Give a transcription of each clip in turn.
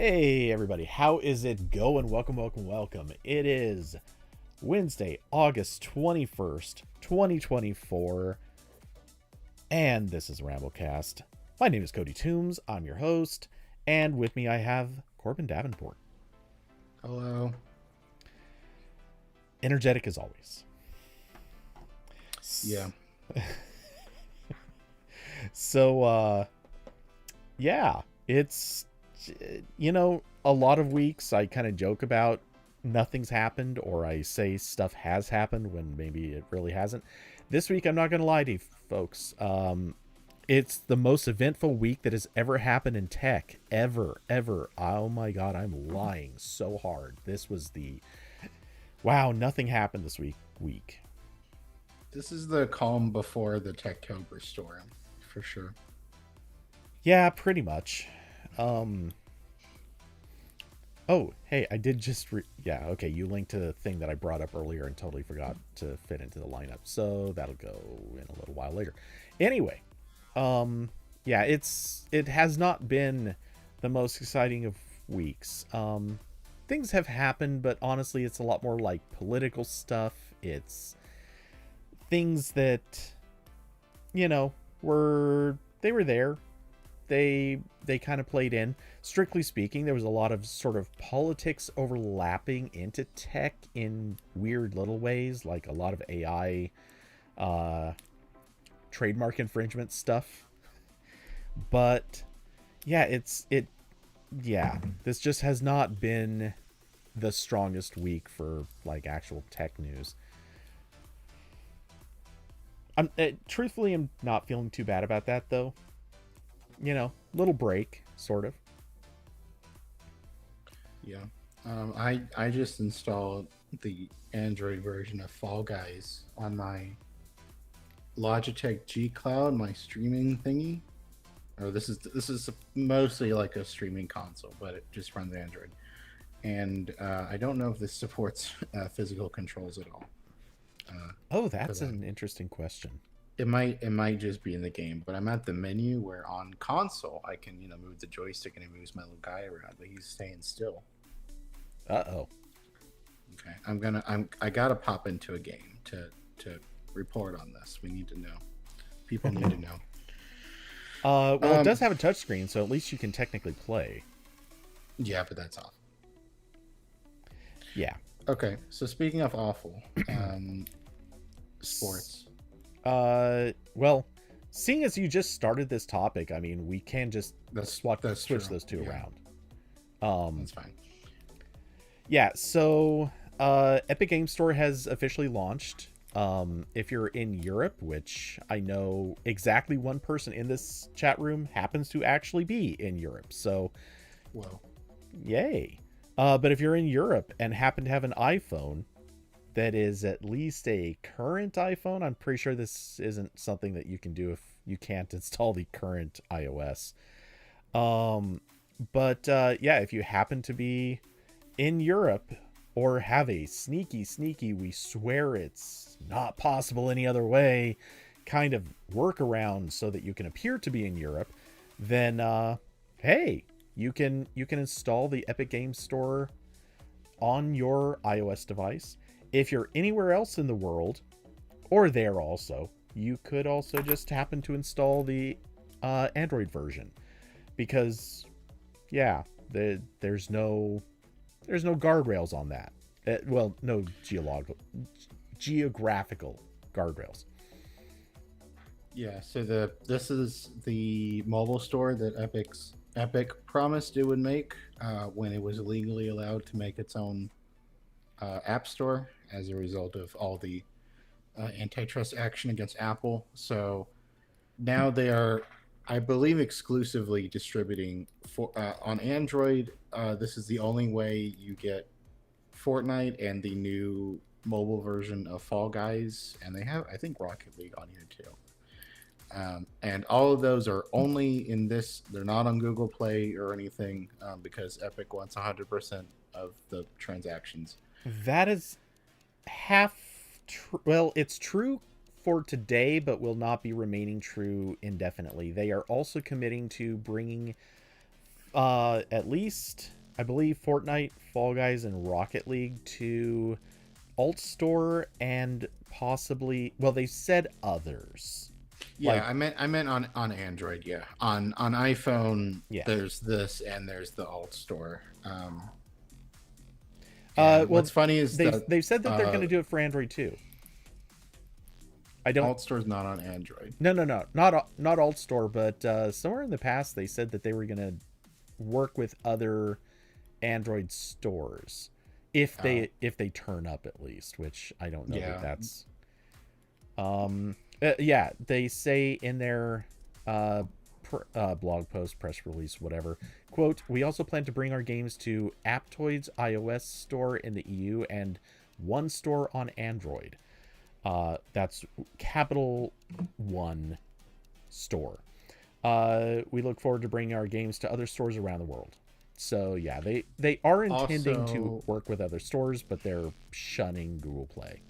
Hey everybody, how is it going? Welcome. It is Wednesday, August 21st, 2024, and this is RambleCast. My name is Cody Toombs, I'm your host, and with me I have Corbin Davenport. Hello. Energetic as always. Yeah. So, yeah, it's, a lot of weeks I kind of joke about nothing's happened, or I say stuff has happened when maybe it really hasn't. This week, I'm not going to lie to you folks. It's the most eventful week that has ever happened in tech. Ever. Oh my God, I'm lying so hard. This was wow, nothing happened this week. This is the calm before the Techtober storm, for sure. Yeah, pretty much. Oh, hey, I did just yeah, okay, you linked to the thing that I brought up earlier and totally forgot to fit into the lineup. So that'll go in a little while later. Anyway, yeah, it has not been the most exciting of weeks. Things have happened, but honestly, it's a lot more like political stuff. It's things that they were there. They kind of played in. Strictly speaking, there was a lot of sort of politics overlapping into tech in weird little ways, like a lot of AI trademark infringement stuff. But yeah, this just has not been the strongest week for like actual tech news. Truthfully, I'm not feeling too bad about that though. Little break, sort of. Yeah. I just installed the Android version of Fall Guys on my Logitech G Cloud, my streaming thingy. Or this is mostly like a streaming console, but it just runs Android. And I don't know if this supports physical controls at all. Oh, that's an interesting question. It might just be in the game, but I'm at the menu where on console I can move the joystick and it moves my little guy around, but he's staying still. Uh-oh. Okay, I gotta pop into a game to report on this. We need to know. People need to know. Well, it does have a touchscreen, so at least you can technically play. Yeah, but that's awful. Yeah. Okay, so speaking of awful, sports. Well, seeing as you just started this topic, I mean, we can just switch those two around. That's fine. Yeah, so Epic Game Store has officially launched. If you're in Europe, which I know exactly one person in this chat room happens to actually be in Europe, so well, yay. But if you're in Europe and happen to have an iPhone that is at least a current iPhone, I'm pretty sure this isn't something that you can do if you can't install the current iOS. But if you happen to be in Europe or have a sneaky, we swear it's not possible any other way, kind of workaround so that you can appear to be in Europe, then hey, you can install the Epic Games Store on your iOS device. If you're anywhere else in the world, or there also, you could also just happen to install the Android version, because there's no guardrails on that. No geographical guardrails. Yeah, so this is the mobile store that Epic promised it would make when it was legally allowed to make its own app store as a result of all the antitrust action against Apple. So now they are, I believe, exclusively distributing on Android. This is the only way you get Fortnite and the new mobile version of Fall Guys, and they have, I think, Rocket League on here too. And all of those are only in this. They're not on Google Play or anything because Epic wants 100% of the transactions. That is half true. Well, it's true for today, but will not be remaining true indefinitely. They are also committing to bringing at least I believe Fortnite, Fall Guys, and Rocket League to Alt Store, and possibly, well, they said others. Yeah, Like, I meant on Android. Yeah, on iPhone, yeah. there's this and there's the alt store. And Well, what's funny is that they've said that they're going to do it for Android too. I don't. alt store's not on Android. No, not Alt Store, but somewhere in the past they said that they were going to work with other Android stores if they turn up at least, which I don't know Yeah. that that's. Yeah, they say in their blog post, press release, whatever, quote, "We also plan to bring our games to Aptoid's iOS store in the EU and one store on Android." That's capital One store. We look forward to bringing our games to other stores around the world. So yeah, they are intending to Also, work with other stores, but they're shunning Google Play.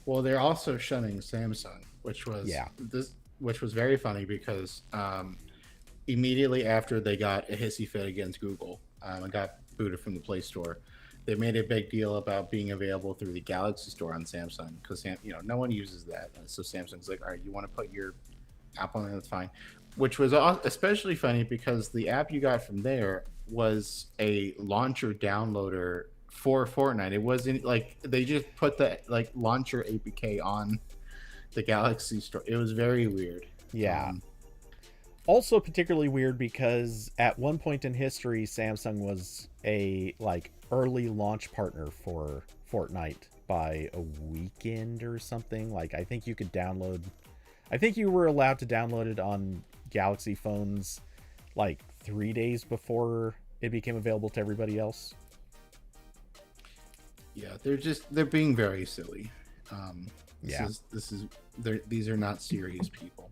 well, they're also shunning Samsung, which was very funny because immediately after they got a hissy fit against Google and got booted from the Play Store, they made a big deal about being available through the Galaxy Store on Samsung because no one uses that. So Samsung's like, all right, you want to put your app on there, that's fine. Which was especially funny because the app you got from there was a launcher downloader for Fortnite. It wasn't like they just put the launcher APK on the Galaxy Store. It was very weird. Yeah. Also particularly weird because at one point in history, Samsung was a early launch partner for Fortnite by a weekend or something. Like, I think you were allowed to download it on Galaxy phones 3 days before it became available to everybody else. Yeah, they're being very silly. These are not serious people.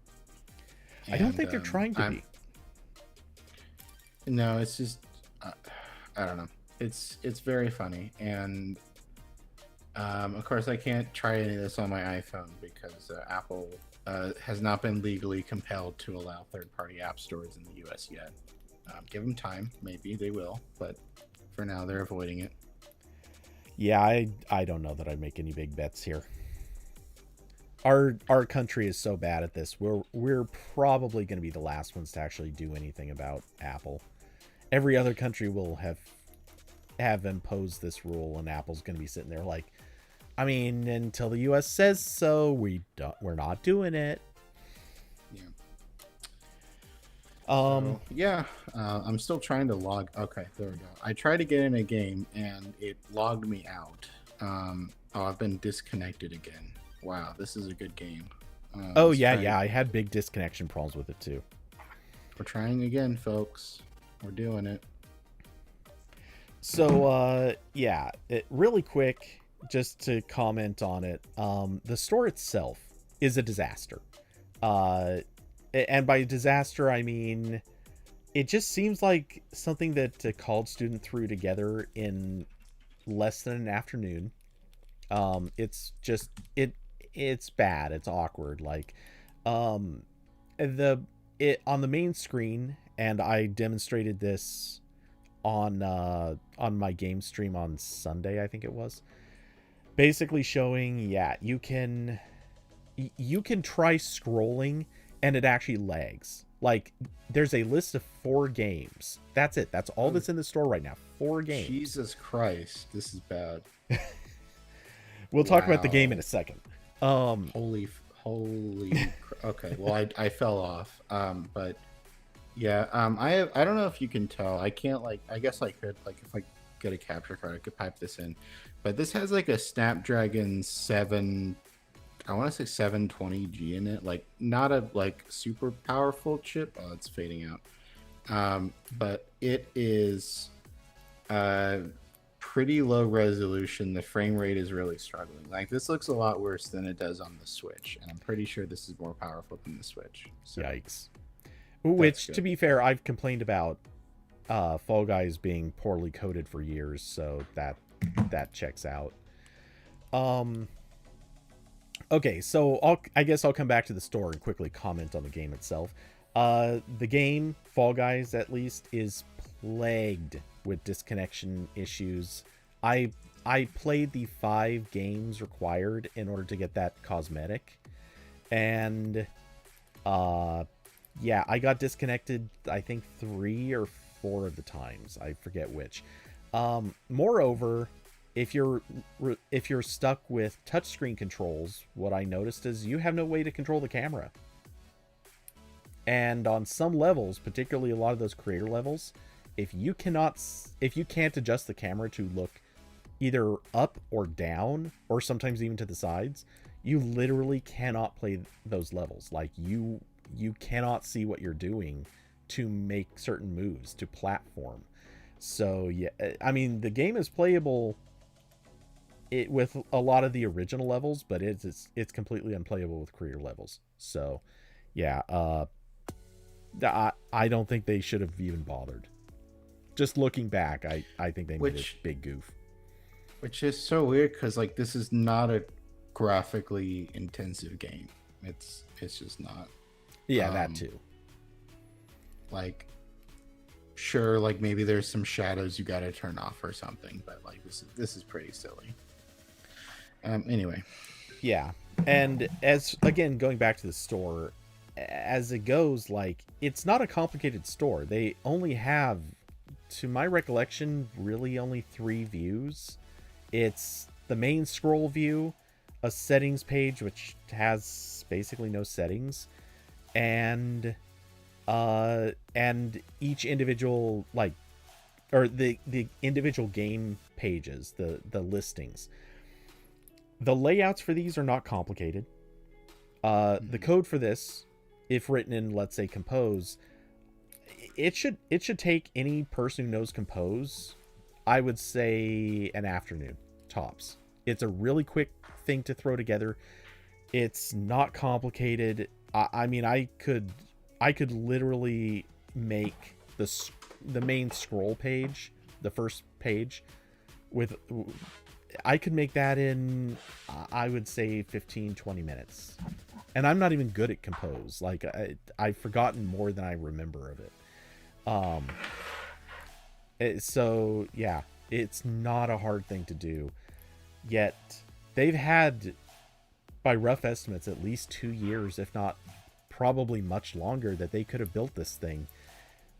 I don't think they're trying to be. No, it's just I don't know. It's very funny, and of course I can't try any of this on my iPhone because Apple has not been legally compelled to allow third-party app stores in the U.S. yet. Give them time, maybe they will, but for now they're avoiding it. Yeah, I don't know that I'd make any big bets here. Our country is so bad at this. We're probably going to be the last ones to actually do anything about Apple. Every other country will have imposed this rule, and Apple's going to be sitting there like, I mean, until the U.S. says so, we're not doing it. Yeah. I'm still trying to log. Okay, there we go. I tried to get in a game and it logged me out. I've been disconnected again. Wow, this is a good game. Yeah. I had big disconnection problems with it too. We're trying again, folks. We're doing it. So, really quick, just to comment on it. The store itself is a disaster. And by disaster, I mean, it just seems like something that a college student threw together in less than an afternoon. It's just, it's bad. It's awkward. On the main screen, and I demonstrated this on my game stream on Sunday, I think it was, basically showing, you can try scrolling and it actually lags. There's a list of 4 games. That's it. That's all that's in the store right now. 4 games. Jesus Christ, this is bad. We'll talk about the game in a second. Holy. Okay, well, I fell off. But yeah, I don't know if you can tell. I can't I guess I could if I get a capture card, I could pipe this in. But this has a Snapdragon 7. I want to say 720G in it, not a super powerful chip. Oh, it's fading out. But it is pretty low resolution. The frame rate is really struggling. This looks a lot worse than it does on the Switch, and I'm pretty sure this is more powerful than the Switch. So, yikes. Which, to be fair, I've complained about Fall Guys being poorly coded for years, so that checks out. Okay, so I guess I'll come back to the store and quickly comment on the game itself. The game Fall Guys at least is plagued with disconnection issues. I played the 5 games required in order to get that cosmetic, and yeah, I got disconnected I think 3 or 4 of the times. I forget which. Moreover, if you're stuck with touchscreen controls, what I noticed is you have no way to control the camera. And on some levels, particularly a lot of those creator levels, if you can't adjust the camera to look either up or down, or sometimes even to the sides, you literally cannot play those levels. Like you cannot see what you're doing to make certain moves, to platform. So yeah, I mean, the game is playable with a lot of the original levels, but it's completely unplayable with creator levels. So yeah, I don't think they should have even bothered. Just looking back, I think they made a big goof. Which is so weird because like this is not a graphically intensive game. It's just not. Yeah, that too. Like, sure, like maybe there's some shadows you got to turn off or something, but like this is pretty silly. Anyway. Yeah, and as again going back to the store, as it goes, like it's not a complicated store. They only have, to my recollection, really only 3 views. It's the main scroll view, a settings page which has basically no settings, and each individual the individual game pages, the listings. The layouts for these are not complicated. The code for this, if written in, let's say, Compose, it should take any person who knows Compose, I would say, an afternoon tops. It's a really quick thing to throw together. It's not complicated. I mean, I could literally make the main scroll page, the first page, I could make that in, I would say, 15-20 minutes. And I'm not even good at Compose. Like, I've forgotten more than I remember of it. So yeah, it's not a hard thing to do. Yet they've had, by rough estimates, at least 2 years, if not probably much longer, that they could have built this thing.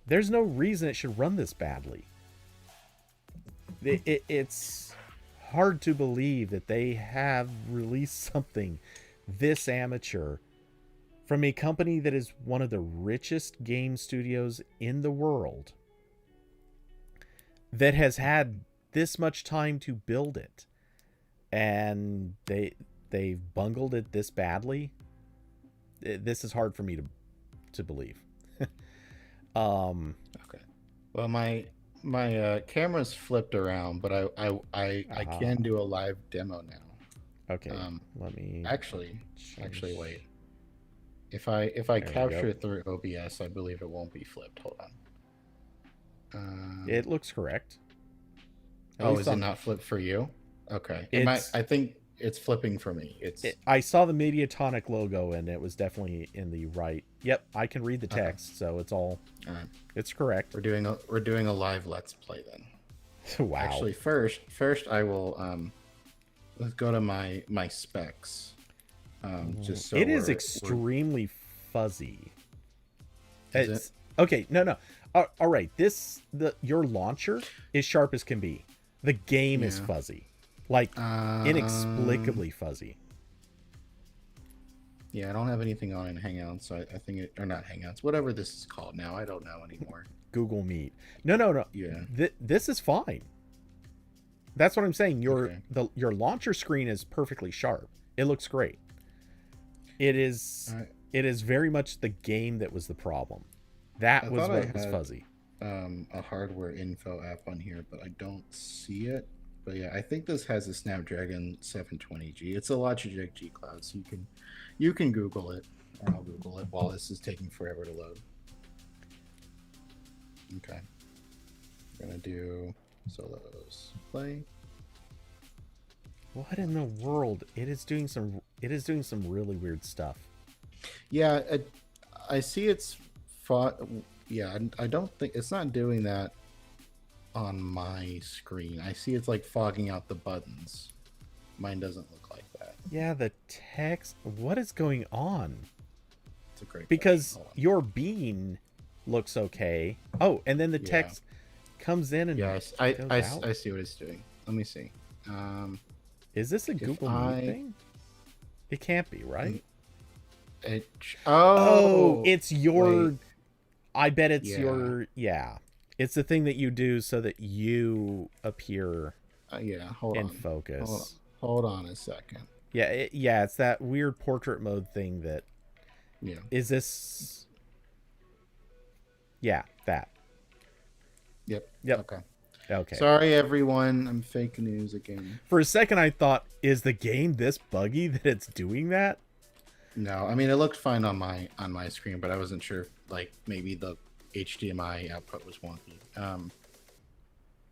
There's no reason it should run this badly. It's hard to believe that they have released something this amateur from a company that is one of the richest game studios in the world, that has had this much time to build it, and they've bungled it this badly. This is hard for me to believe. Okay. Well, my camera's flipped around, but I can do a live demo now. Okay. Let me actually wait. If I capture it through OBS, I believe it won't be flipped. Hold on. It looks correct. Is it not flipped for you? Okay. I think it's flipping for me. I saw the Mediatonic logo and it was definitely in the right. Yep, I can read the text, so it's all right. It's correct. We're doing a live Let's Play then. Wow. Actually, first I will let's go to my specs. Just so it is extremely fuzzy. Is it? Okay. No. All right. Your launcher is sharp as can be. The game is fuzzy, like inexplicably fuzzy. Yeah, I don't have anything on in Hangouts, so I think or not Hangouts, whatever this is called now. I don't know anymore. Google Meet. No. Yeah. This is fine. That's what I'm saying. Your launcher screen is perfectly sharp. It looks great. It is very much the game that was the problem. That was what was fuzzy. A hardware info app on here, but I don't see it. But yeah, I think this has a Snapdragon 720G. It's a Logitech G Cloud, so you can Google it, or I'll Google it while this is taking forever to load. Okay, we're gonna do solos play. What in the world? It is doing some really weird stuff. Yeah, I see it's Yeah, I don't think it's not doing that on my screen. I see it's like fogging out the buttons. Mine doesn't look like that. Yeah, the text. What is going on? It's a great question. Because your bean looks okay. Oh, and then the Yeah. text comes in and Yes, goes out. I see what it's doing. Let me see. Is this a Google Meet thing? It can't be, right? Oh, it's your. Wait. I bet it's your. Yeah, it's the thing that you do so that you appear. Yeah, hold in on. focus. Hold on a second. Yeah, it's that weird portrait mode thing that. Yeah. Is this? Yeah, that. Yep. Okay. Sorry, everyone. I'm fake news again. For a second, I thought, is the game this buggy that it's doing that? No, I mean it looked fine on my screen, but I wasn't sure. Like maybe the HDMI output was wonky.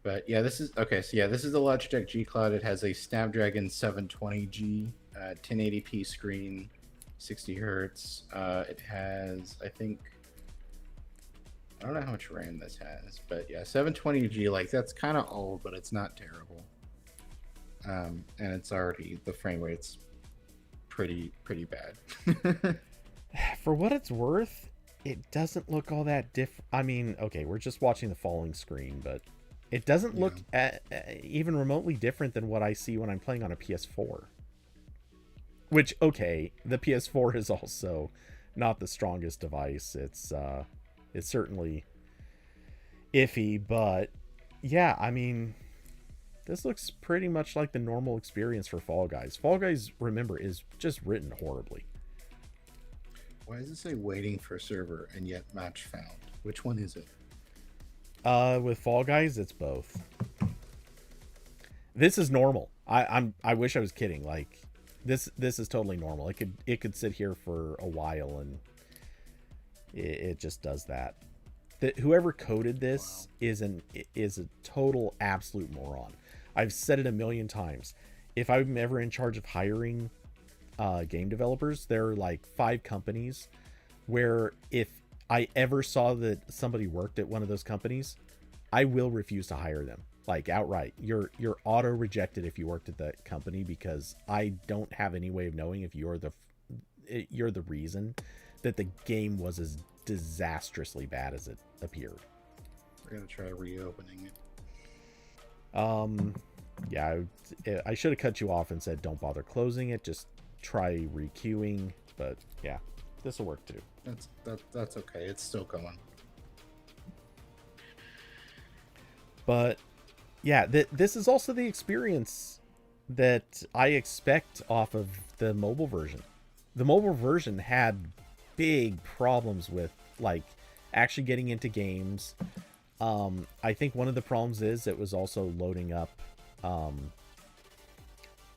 But yeah, this is okay. So yeah, this is the Logitech G Cloud. It has a Snapdragon 720G, 1080p screen, 60 hertz. It has, I think, I don't know how much RAM this has, but yeah, 720G. Like that's kind of old, but it's not terrible. And it's already the frame rate's pretty bad. For what it's worth, it doesn't look all that different. I mean, okay, we're just watching the falling screen, but it doesn't look even remotely different than what I see when I'm playing on a PS4. Which, okay, the PS4 is also not the strongest device. It's certainly iffy, but yeah, I mean, this looks pretty much like the normal experience for Fall Guys. Fall Guys, remember, is just written horribly. Why does it say waiting for server and yet match found? Which one is it? With Fall Guys, it's both. This is normal. I wish I was kidding. Like this is totally normal. It could sit here for a while and it just does that. Whoever coded this is a total absolute moron. I've said it a million times. If I'm ever in charge of hiring game developers, there are like 5 companies where if I ever saw that somebody worked at one of those companies, I will refuse to hire them. Like outright. You're auto rejected if you worked at that company, because I don't have any way of knowing if you're the reason that the game was as disastrously bad as it appeared. We're gonna try reopening it. Yeah, I should have cut you off and said don't bother closing it. Just try requeuing. But yeah, this will work too. That's okay. It's still going. But yeah, this is also the experience that I expect off of the mobile version. The mobile version had big problems with like actually getting into games. I think one of the problems is it was also loading up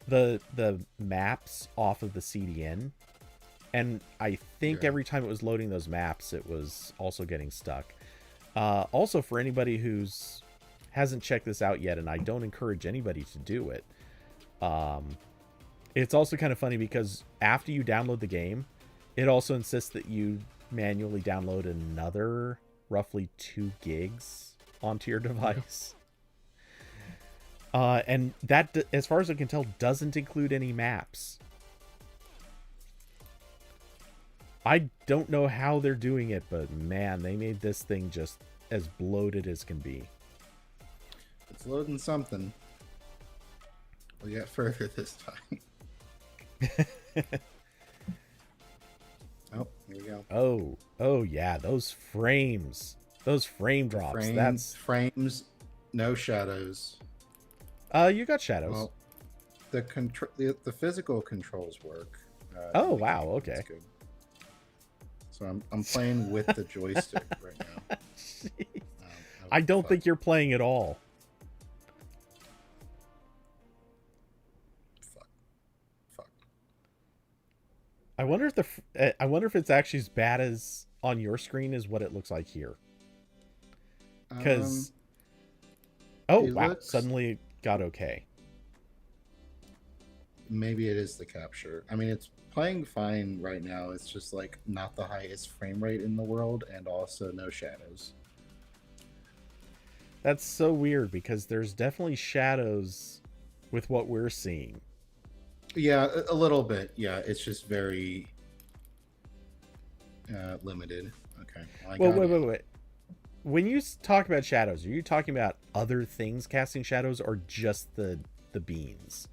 the maps off of the CDN, and I think every time it was loading those maps, it was also getting stuck. Also, for anybody who's hasn't checked this out yet, and I don't encourage anybody to do it, it's also kind of funny because after you download the game, it also insists that you manually download another roughly 2 gigs onto your device. And that, as far as I can tell, doesn't include any maps. I don't know how they're doing it, but man, they made this thing just as bloated as can be. It's loading something. We got further this time. Oh, here we go. Oh yeah, those frames. Those frame drops. That's frames, no shadows. You got shadows. Well, the physical controls work. Oh wow, okay. That's good. So I'm playing with the joystick right now. I don't think you're playing at all. Fuck. I wonder if it's actually as bad as on your screen as what it looks like here. Because oh wow, suddenly it got okay. maybe it is the capture. I mean, it's playing fine right now. It's just like not the highest frame rate in the world, and also no shadows. That's so weird because there's definitely shadows with what we're seeing. Yeah, a little bit. Yeah, it's just very limited. Okay, well, I Well, got wait, it. wait, wait. When you talk about shadows, are you talking about other things casting shadows or just the beams?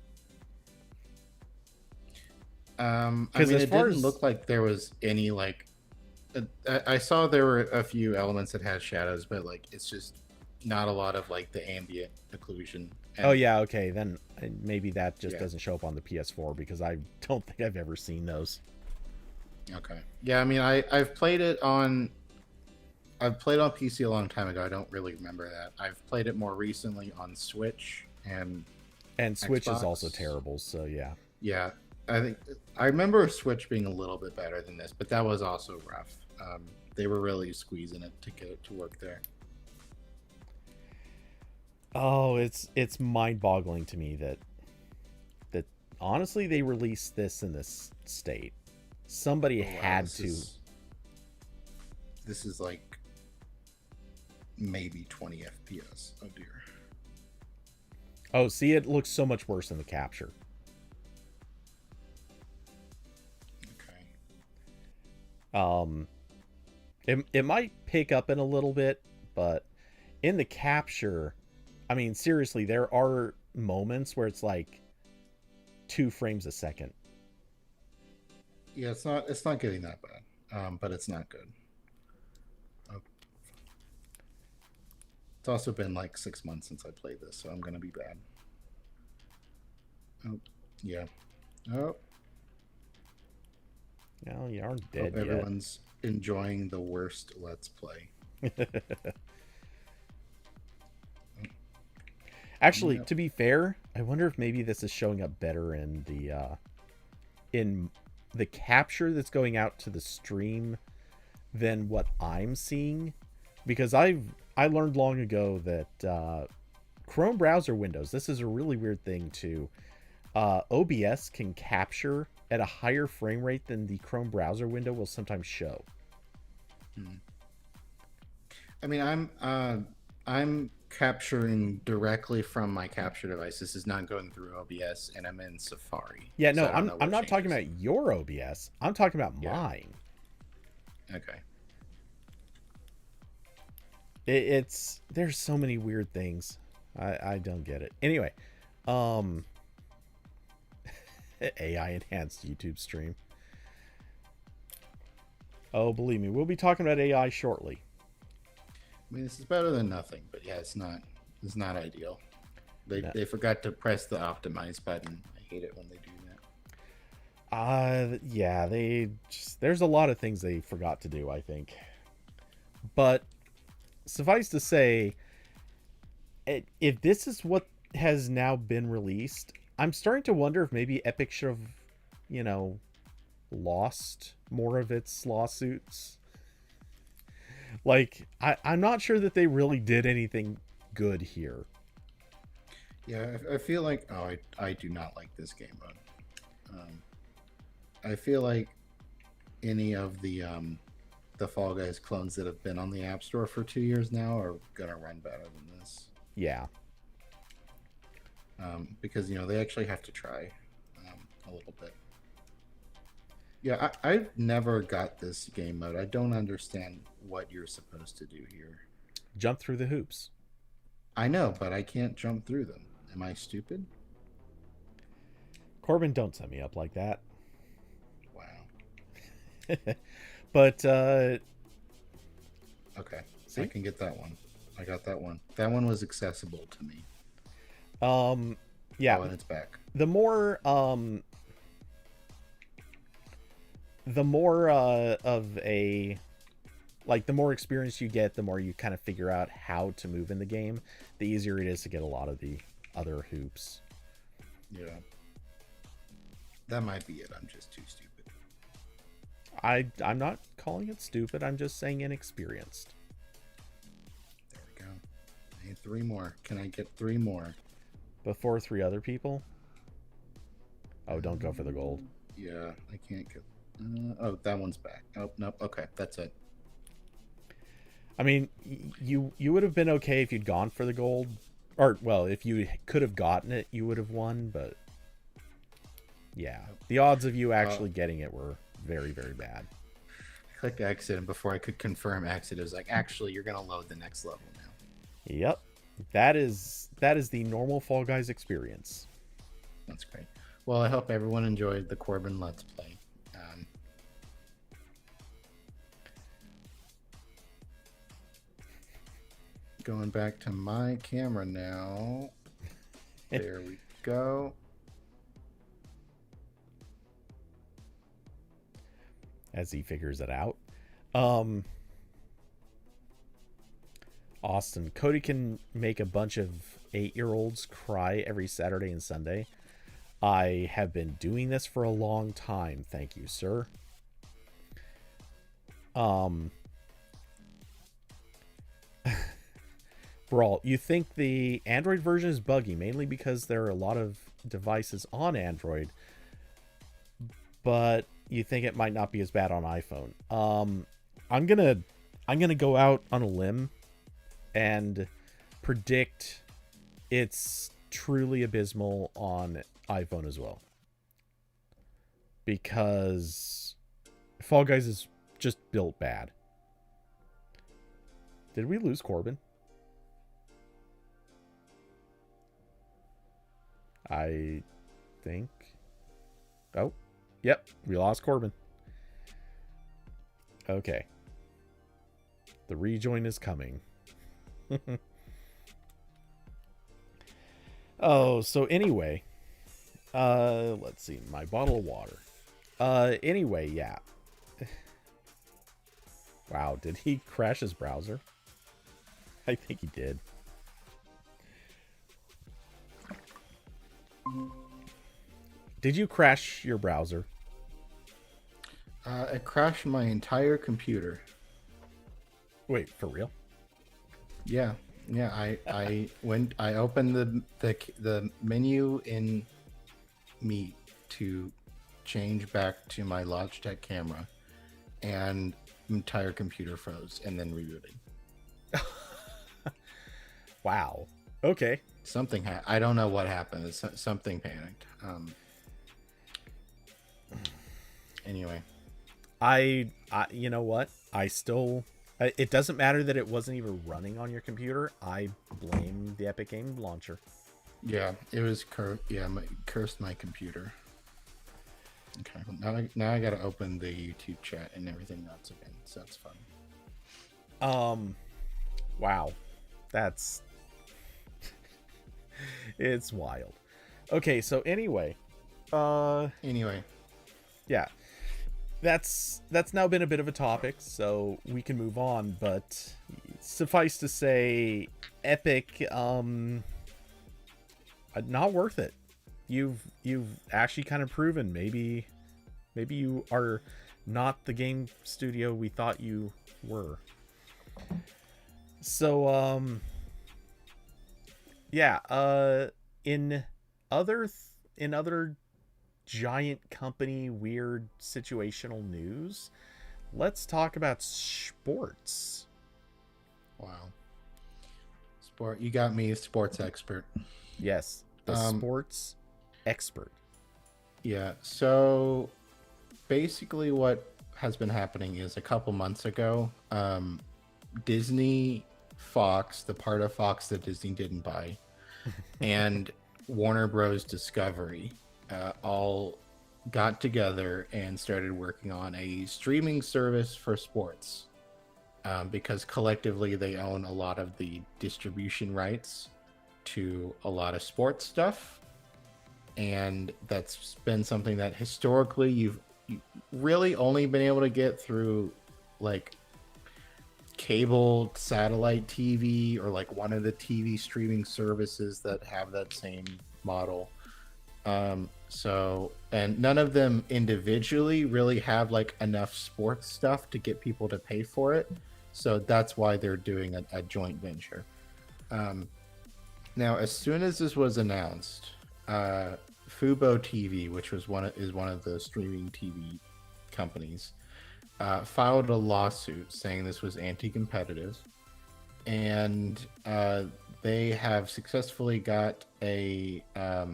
I Because mean, as it far didn't as look like there was any like. I saw there were a few elements that had shadows, but like it's just not a lot of like the ambient occlusion. oh And yeah, okay, then maybe that just yeah, doesn't show up on the PS4 because I don't think I've ever seen those. okay, yeah. I mean, I've played it on. I've played on PC a long time ago. I don't really remember that. I've played it more recently on Switch and And Switch is also Xbox. terrible, so yeah. Yeah, I think I remember Switch being a little bit better than this, but that was also rough. They were really squeezing it to get it to work there. Oh, it's mind-boggling to me that honestly they released this in this state. Somebody Oh wow, had to. this is like maybe 20 FPS. Oh dear. Oh, see, it looks so much worse in the capture. Okay. Um, it might pick up in a little bit, but in the capture, I mean, seriously, there are moments where it's like 2 frames a second. Yeah, it's not getting that bad, but it's not good. Oh, it's also been like 6 months since I played this, so I'm gonna be bad. Oh, yeah. Oh, No, you aren't hope dead yet. everyone's enjoying the worst Let's Play. Actually, Yep. to be fair, I wonder if maybe this is showing up better in the capture that's going out to the stream than what I'm seeing, because I learned long ago that Chrome browser windows. This is a really weird thing too. OBS can capture at a higher frame rate than the Chrome browser window will sometimes show. Hmm. I mean, I'm capturing directly from my capture device. This is not going through OBS, and I'm in Safari, Yeah, so no, I don't I'm know I'm what not talking changes. about your OBS. I'm talking about Yeah. mine. Okay. It's there's so many weird things. I don't get it. Anyway, um, AI enhanced YouTube stream. Oh, believe me, we'll be talking about AI shortly. I mean, this is better than nothing, but yeah, it's not. It's not ideal. They No. they forgot to press the optimize button. I hate it when they do that. Yeah, they just there's a lot of things they forgot to do, I think. But suffice to say, if this is what has now been released, I'm starting to wonder if maybe Epic should have, you know, lost more of its lawsuits. Like, I'm not sure that they really did anything good here. Yeah, I feel like I do not like this game mode. Um, I feel like any of the Fall Guys clones that have been on the App Store for 2 years now are gonna run better than this. Yeah. Because they actually have to try a little bit. Yeah, I've never got this game mode. I don't understand what you're supposed to do here. Jump through the hoops. I know, but I can't jump through them. Am I stupid? Corbin, don't set me up like that. Wow. But, Okay, I see? can get that one. I got that one. That one was accessible to me. Yeah, Oh, and it's back. the more, of a like the more experience you get, the more you kind of figure out how to move in the game, the easier it is to get a lot of the other hoops. Yeah. That might be it. I'm just too stupid. I'm not calling it stupid, I'm just saying inexperienced. There we go. I need 3 more. Can I get 3 more? Before 3 other people? Oh, don't go for the gold. Yeah, I can't get. Oh, that one's back. Oh, nope. Okay, that's it. I mean, you would have been okay if you'd gone for the gold, or well, if you could have gotten it, you would have won. But yeah, the odds of you actually getting it were very, very bad. I clicked exit, and before I could confirm exit, it was like, actually, you're gonna load the next level now. Yep, that is the normal Fall Guys experience. That's great. Well, I hope everyone enjoyed the Corbin Let's Play. Going back to my camera now. There we go. As he figures it out. Austin, Cody can make a bunch of 8-year-olds cry every Saturday and Sunday. I have been doing this for a long time. Thank you, sir. Brawl, you think the Android version is buggy, mainly because there are a lot of devices on Android, but you think it might not be as bad on iPhone. I'm gonna go out on a limb and predict it's truly abysmal on iPhone as well, because Fall Guys is just built bad. Did we lose Corbin? I think. Oh, yep, we lost Corbin. Okay. The rejoin is coming. Oh, so anyway. Let's see. My bottle of water. Anyway, yeah. Wow, did he crash his browser? I think he did. Did you crash your browser? It crashed my entire computer. Wait, for real? Yeah. I opened the menu in Meet to change back to my Logitech camera, and entire computer froze and then rebooted. Wow. Okay. Something I don't know what happened. Something panicked. Anyway, I you know what? I still. It doesn't matter that it wasn't even running on your computer. I blame the Epic Game Launcher. Yeah, it was cursed my computer. Okay, now I got to open the YouTube chat and everything else again. So that's fun. Wow, that's it's wild. Okay, so anyway, yeah. That's now been a bit of a topic, so we can move on, but suffice to say, Epic not worth it. You've actually kind of proven maybe you are not the game studio we thought you were. So yeah, in other giant company weird situational news, let's talk about sports. Wow. Sport, you got me, sports expert. Yes, the sports expert. Yeah, so basically what has been happening is a couple months ago, Disney, Fox, the part of Fox that Disney didn't buy, and Warner Bros. Discovery all got together and started working on a streaming service for sports, because collectively they own a lot of the distribution rights to a lot of sports stuff, and that's been something that historically you've really only been able to get through like cable satellite TV or like one of the TV streaming services that have that same model. So, and none of them individually really have like enough sports stuff to get people to pay for it. So that's why they're doing a joint venture. Now, as soon as this was announced, Fubo TV, which is one of the streaming TV companies, filed a lawsuit saying this was anti-competitive, and they have successfully got a I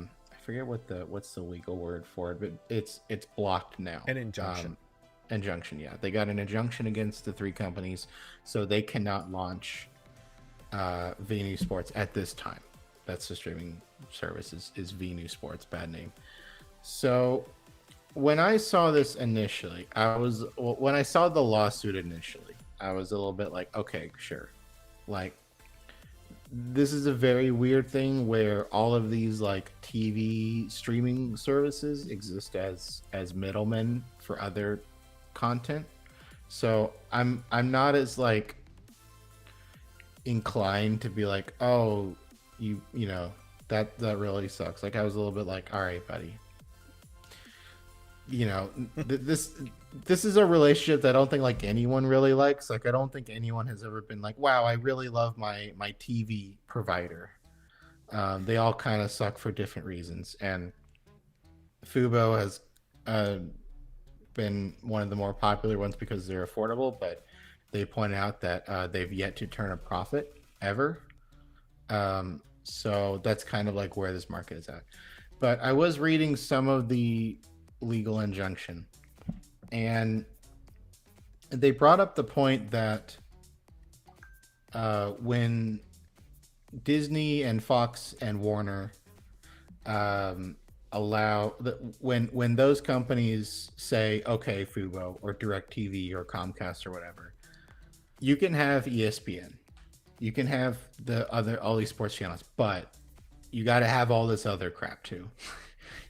forget what's the legal word for it, but it's blocked now. An injunction. Injunction, yeah. They got an injunction against the three companies, so they cannot launch VNU Sports at this time. That's the streaming service is VNU Sports, bad name. So when I saw this initially, when I saw the lawsuit initially, I was a little bit like, okay, sure. Like, this is a very weird thing where all of these like TV streaming services exist as middlemen for other content. So I'm not as like inclined to be like, oh, you know, that really sucks. Like, I was a little bit like, all right, buddy, you know, this is a relationship that I don't think like anyone really likes. Like, I don't think anyone has ever been like, wow, I really love my TV provider. They all kind of suck for different reasons, and Fubo has been one of the more popular ones because they're affordable, but they point out that they've yet to turn a profit ever. So that's kind of like where this market is at. But I was reading some of the legal injunction, and they brought up the point that when Disney and Fox and Warner allow when those companies say, okay, Fubo or DirecTV or Comcast or whatever, you can have ESPN, you can have all these sports channels, but you got to have all this other crap too.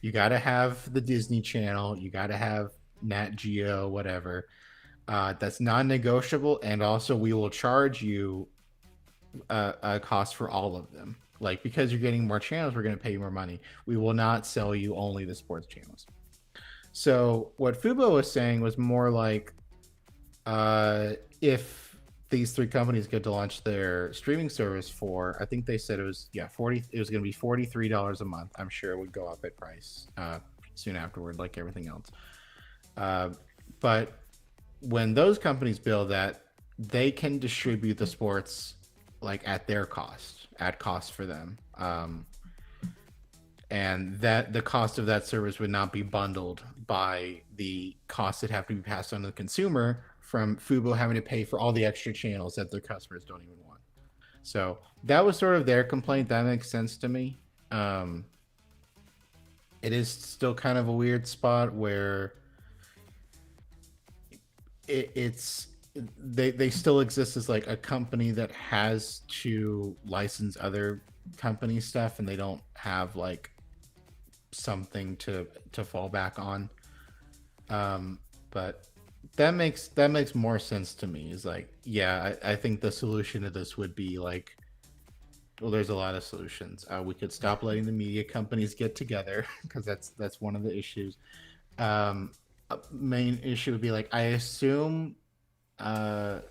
You got to have the Disney Channel, you got to have Nat Geo, whatever. That's non-negotiable, and also we will charge you a cost for all of them. Like, because you're getting more channels, we're going to pay you more money. We will not sell you only the sports channels. So what Fubo was saying was more like, if these three companies get to launch their streaming service for, I think they said it was going to be $43 a month. I'm sure it would go up at price soon afterward, like everything else. But when those companies bill that, they can distribute the sports like at cost for them. And that the cost of that service would not be bundled by the costs that have to be passed on to the consumer from Fubo having to pay for all the extra channels that their customers don't even want. So that was sort of their complaint. That makes sense to me. It is still kind of a weird spot where they still exist as like a company that has to license other company stuff, and they don't have like something to fall back on. But that makes more sense to me. Is like, yeah, I think the solution to this would be like, well, there's a lot of solutions. We could stop letting the media companies get together, because that's one of the issues. Main issue would be like, I assume the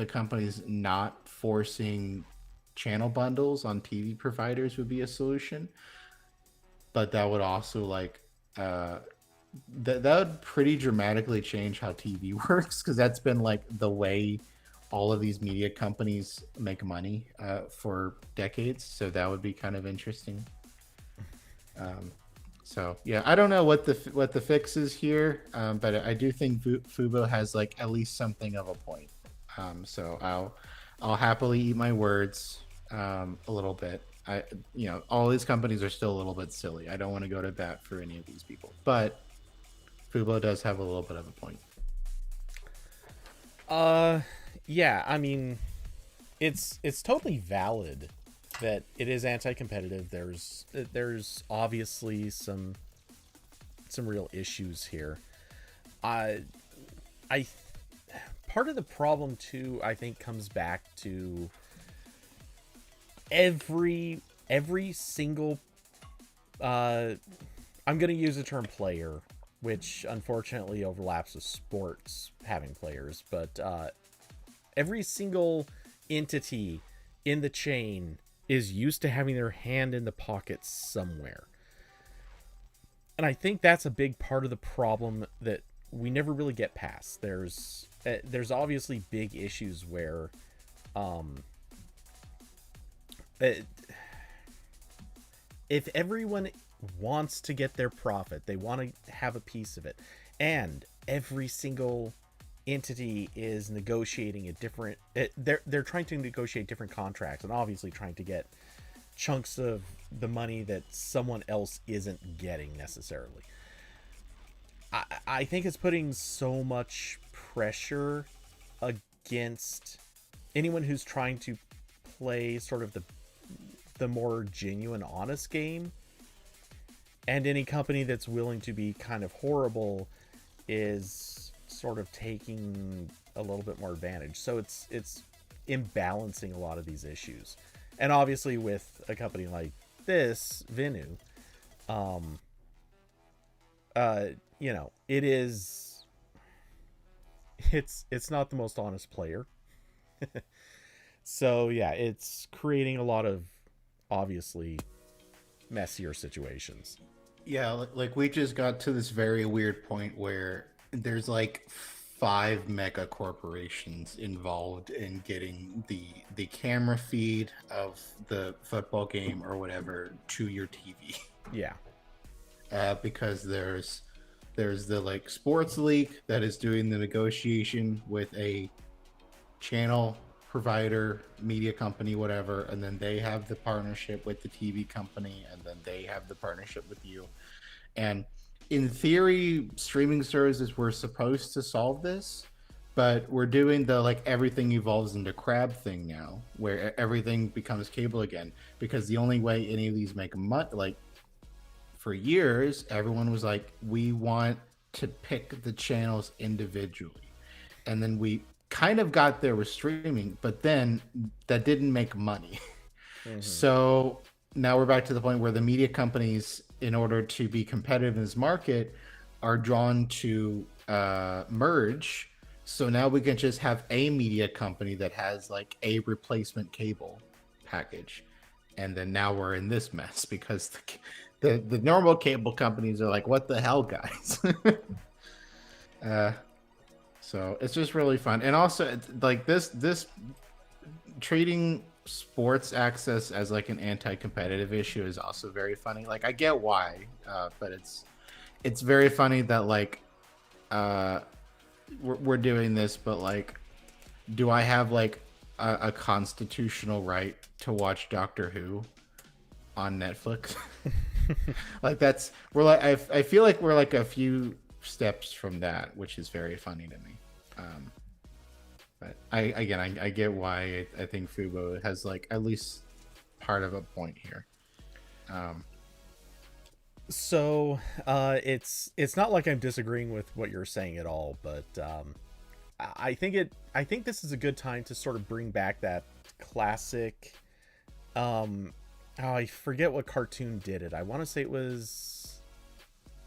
companies not forcing channel bundles on TV providers would be a solution, but that would also like that would pretty dramatically change how TV works, because that's been like the way all of these media companies make money for decades. So that would be kind of interesting. So yeah, I don't know what the fix is here, but I do think Fubo has like at least something of a point. So I'll happily eat my words a little bit. All these companies are still a little bit silly. I don't want to go to bat for any of these people, but Fubo does have a little bit of a point. Yeah, I mean, it's totally valid that it is anti-competitive. There's obviously some real issues here. Part of the problem too, I think, comes back to every single I'm gonna use the term player, which unfortunately overlaps with sports having players, but every single entity in the chain is used to having their hand in the pocket somewhere. And I think that's a big part of the problem that we never really get past. There's obviously big issues where um uh, if everyone wants to get their profit, they want to have a piece of it, and every single entity is negotiating a different they're trying to negotiate different contracts and obviously trying to get chunks of the money that someone else isn't getting necessarily. I think it's putting so much pressure against anyone who's trying to play sort of the more genuine, honest game, and any company that's willing to be kind of horrible is sort of taking a little bit more advantage. So it's imbalancing a lot of these issues, and obviously with a company like this, Venu, um, uh, it is it's not the most honest player. So yeah, it's creating a lot of obviously messier situations. Yeah, like we just got to this very weird point where there's like five mega corporations involved in getting the camera feed of the football game or whatever to your TV. Yeah. Because there's the like sports league that is doing the negotiation with a channel provider, media company, whatever, and then they have the partnership with the TV company, and then they have the partnership with you. And in theory, streaming services were supposed to solve this, but we're doing the like everything evolves into crab thing now, where everything becomes cable again. Because the only way any of these make money, like for years, everyone was like, we want to pick the channels individually. And then we kind of got there with streaming, but then that didn't make money. Mm-hmm. So now we're back to the point where the media companies, in order to be competitive in this market, are drawn to merge. So now we can just have a media company that has like a replacement cable package. And then now we're in this mess because the normal cable companies are like, what the hell, guys? So it's just really fun. And also it's like this treating sports access as like an anti-competitive issue is also very funny. Like I get why, but it's very funny that like we're doing this, but like, do I have like a constitutional right to watch Doctor Who on Netflix? Like that's we're like I feel like we're like a few steps from that, which is very funny to me. But I get why I think Fubo has like at least part of a point here. So it's not like I'm disagreeing with what you're saying at all, but I think this is a good time to sort of bring back that classic. Oh, I forget what cartoon did it. I want to say it was.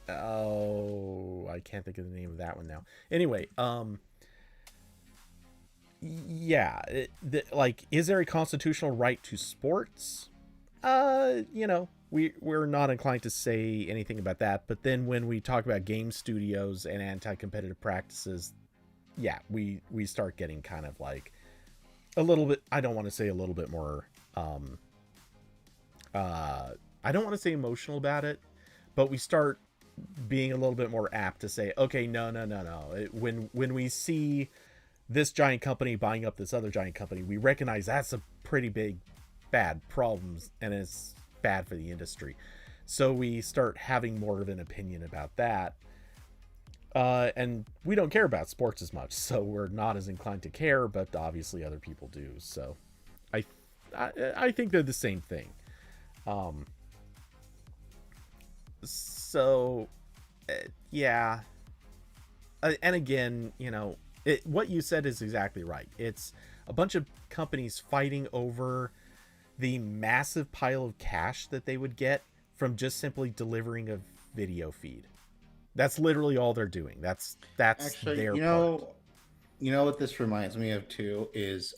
Oh, I can't think of the name of that one now. Anyway, yeah, like, is there a constitutional right to sports? We're not inclined to say anything about that. But then when we talk about game studios and anti-competitive practices, yeah, we start getting kind of like a little bit. I don't want to say a little bit more. I don't want to say emotional about it, but we start being a little bit more apt to say, okay, no. When we see this giant company buying up this other giant company, we recognize that's a pretty big bad problem, and it's bad for the industry. So we start having more of an opinion about that. And we don't care about sports as much, so we're not as inclined to care, but obviously other people do. So I think they're the same thing. So yeah. And again, what you said is exactly right. It's a bunch of companies fighting over the massive pile of cash that they would get from just simply delivering a video feed. That's literally all they're doing. That's Actually, their part. You know what this reminds me of too is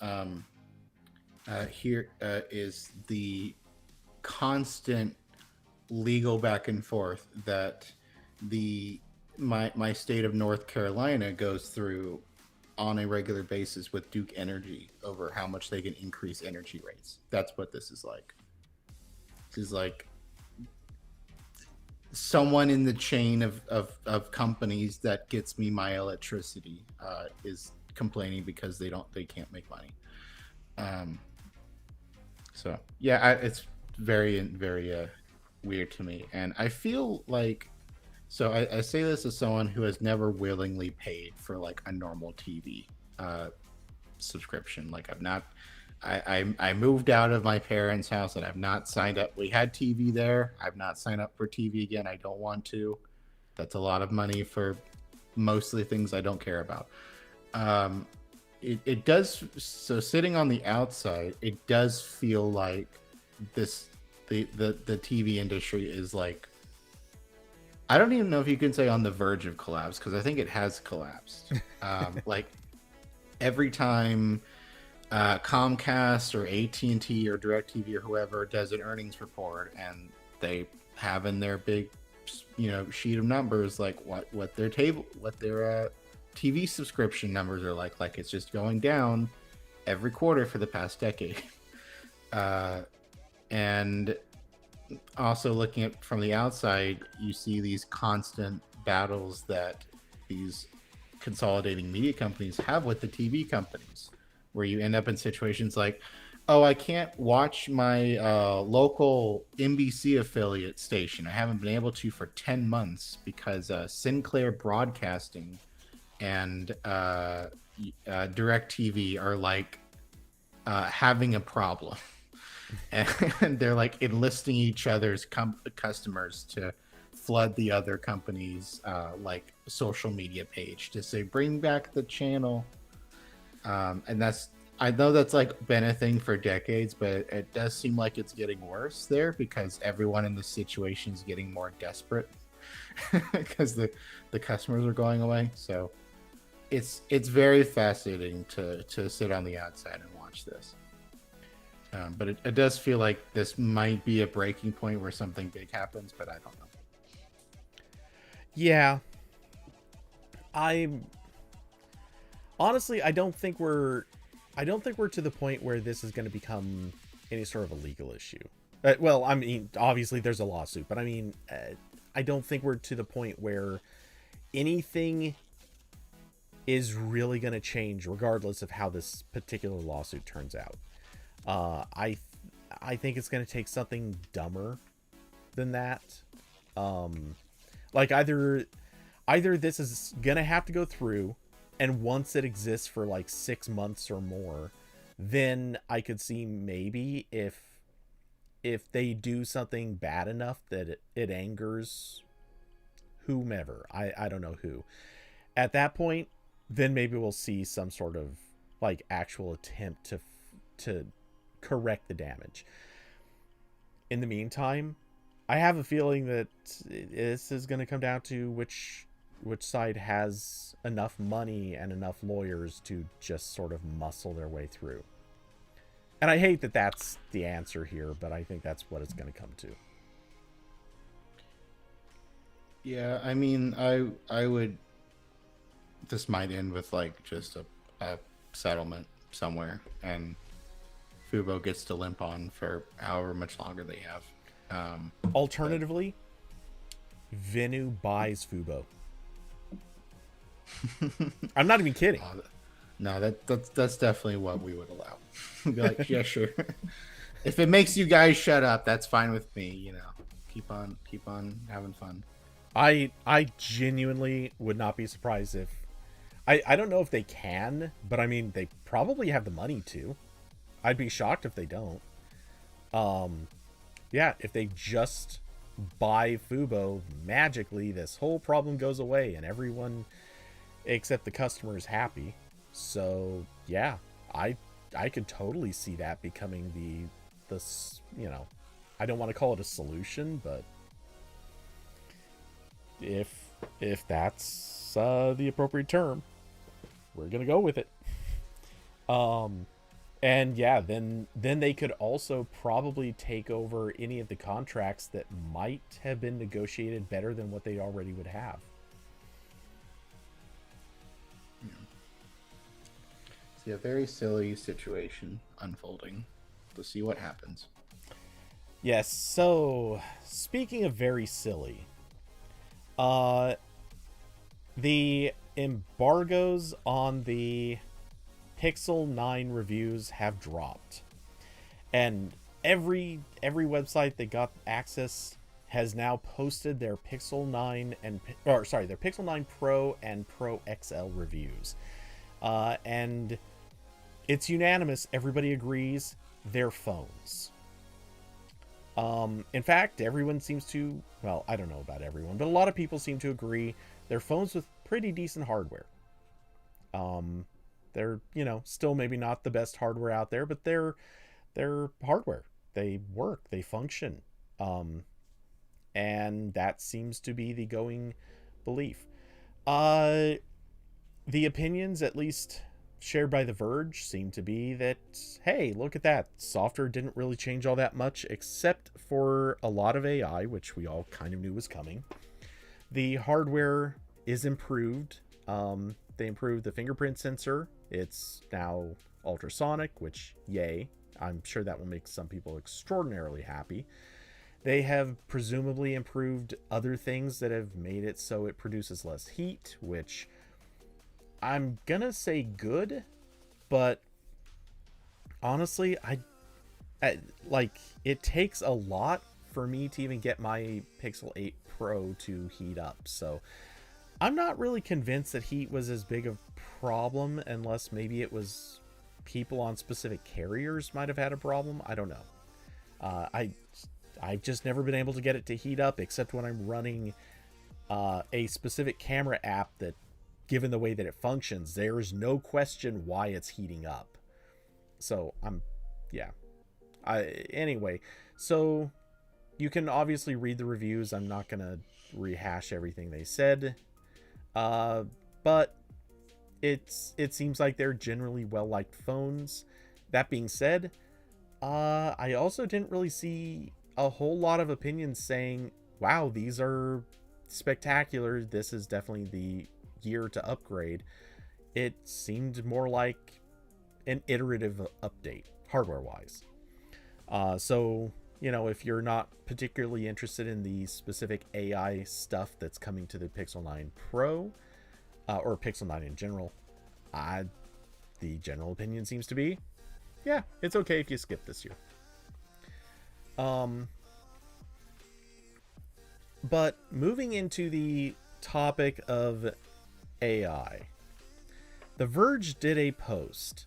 here is the constant legal back and forth that the my state of North Carolina goes through on a regular basis with Duke Energy over how much they can increase energy rates. That's what this is like. This is like someone in the chain of companies that gets me my electricity is complaining because they can't make money. Um, so yeah, it's very weird to me, and I feel like so I say this as someone who has never willingly paid for like a normal TV uh, subscription. Like I've not. I moved out of my parents' house and I've not signed up. We had TV there. I've not signed up for TV again. I don't want to. That's a lot of money for mostly things I don't care about. Um, it does. So sitting on the outside, it does feel like this the TV industry is like, I don't even know if you can say on the verge of collapse, because I think it has collapsed. Like every time Comcast or AT&T or DirecTV or whoever does an earnings report, and they have in their big, sheet of numbers like what their TV subscription numbers are like it's just going down every quarter for the past decade. And also looking at from the outside, you see these constant battles that these consolidating media companies have with the TV companies, where you end up in situations like, oh, I can't watch my local NBC affiliate station. I haven't been able to for 10 months because Sinclair Broadcasting and DirecTV are like having a problem. And they're like enlisting each other's customers to flood the other company's like social media page to say, bring back the channel. And I know that's like been a thing for decades, but it does seem like it's getting worse there because everyone in the situation is getting more desperate because the customers are going away. So it's very fascinating to sit on the outside and watch this. But it does feel like this might be a breaking point where something big happens, but I don't know. Yeah. Honestly, I don't think we're to the point where this is going to become any sort of a legal issue. Well, I mean, obviously there's a lawsuit, but I mean, I don't think we're to the point where anything is really going to change regardless of how this particular lawsuit turns out. I think it's going to take something dumber than that. Like either this is going to have to go through, and once it exists for like 6 months or more, then I could see maybe if they do something bad enough that it angers whomever, I don't know who. At that point, then maybe we'll see some sort of like actual attempt to correct the damage. In the meantime, I have a feeling that this is going to come down to which side has enough money and enough lawyers to just sort of muscle their way through. And I hate that that's the answer here, but I think that's what it's going to come to. Yeah, I mean, I would. This might end with like just a settlement somewhere, and Fubo gets to limp on for however much longer they have. Alternatively, Venu buys Fubo. I'm not even kidding. No, that's definitely what we would allow. Be like, yeah, sure. If it makes you guys shut up, that's fine with me. Keep on having fun. I genuinely would not be surprised if I don't know if they can, but I mean they probably have the money to. I'd be shocked if they don't. Yeah, if they just buy Fubo, magically this whole problem goes away and everyone except the customer is happy. So yeah, I could totally see that becoming the I don't want to call it a solution, but if that's the appropriate term, we're gonna go with it. And yeah, then they could also probably take over any of the contracts that might have been negotiated better than what they already would have. See a very silly situation unfolding. Let's see what happens. Yes, so speaking of very silly, uh the embargoes on the Pixel 9 reviews have dropped. And every website that got access has now posted their Pixel 9 their Pixel 9 Pro and Pro XL reviews. And it's unanimous, everybody agrees they're phones. In fact, everyone seems to, well, I don't know about everyone, but a lot of people seem to agree they're phones with pretty decent hardware. They're, still maybe not the best hardware out there, but they're hardware. They work, they function. And that seems to be the going belief. The opinions, at least shared by The Verge, seem to be that, hey, look at that. Software didn't really change all that much, except for a lot of AI, which we all kind of knew was coming. The hardware is improved. They improved the fingerprint sensor. It's now ultrasonic, which, yay. I'm sure that will make some people extraordinarily happy. They have presumably improved other things that have made it so it produces less heat, which I'm gonna say good, but honestly, I like, it takes a lot for me to even get my Pixel 8 Pro to heat up. So I'm not really convinced that heat was as big of a problem, unless maybe it was people on specific carriers might have had a problem. I don't know. I've just never been able to get it to heat up, except when I'm running a specific camera app that, given the way that it functions, there is no question why it's heating up. So anyway, so you can obviously read the reviews. I'm not gonna rehash everything they said, but it seems like they're generally well-liked phones. That being said, I also didn't really see a whole lot of opinions saying, wow, these are spectacular, this is definitely the year to upgrade. It seemed more like an iterative update, hardware-wise. So, if you're not particularly interested in the specific AI stuff that's coming to the Pixel 9 Pro, or Pixel 9 in general, the general opinion seems to be, yeah, it's okay if you skip this year. But moving into the topic of AI, The Verge did a post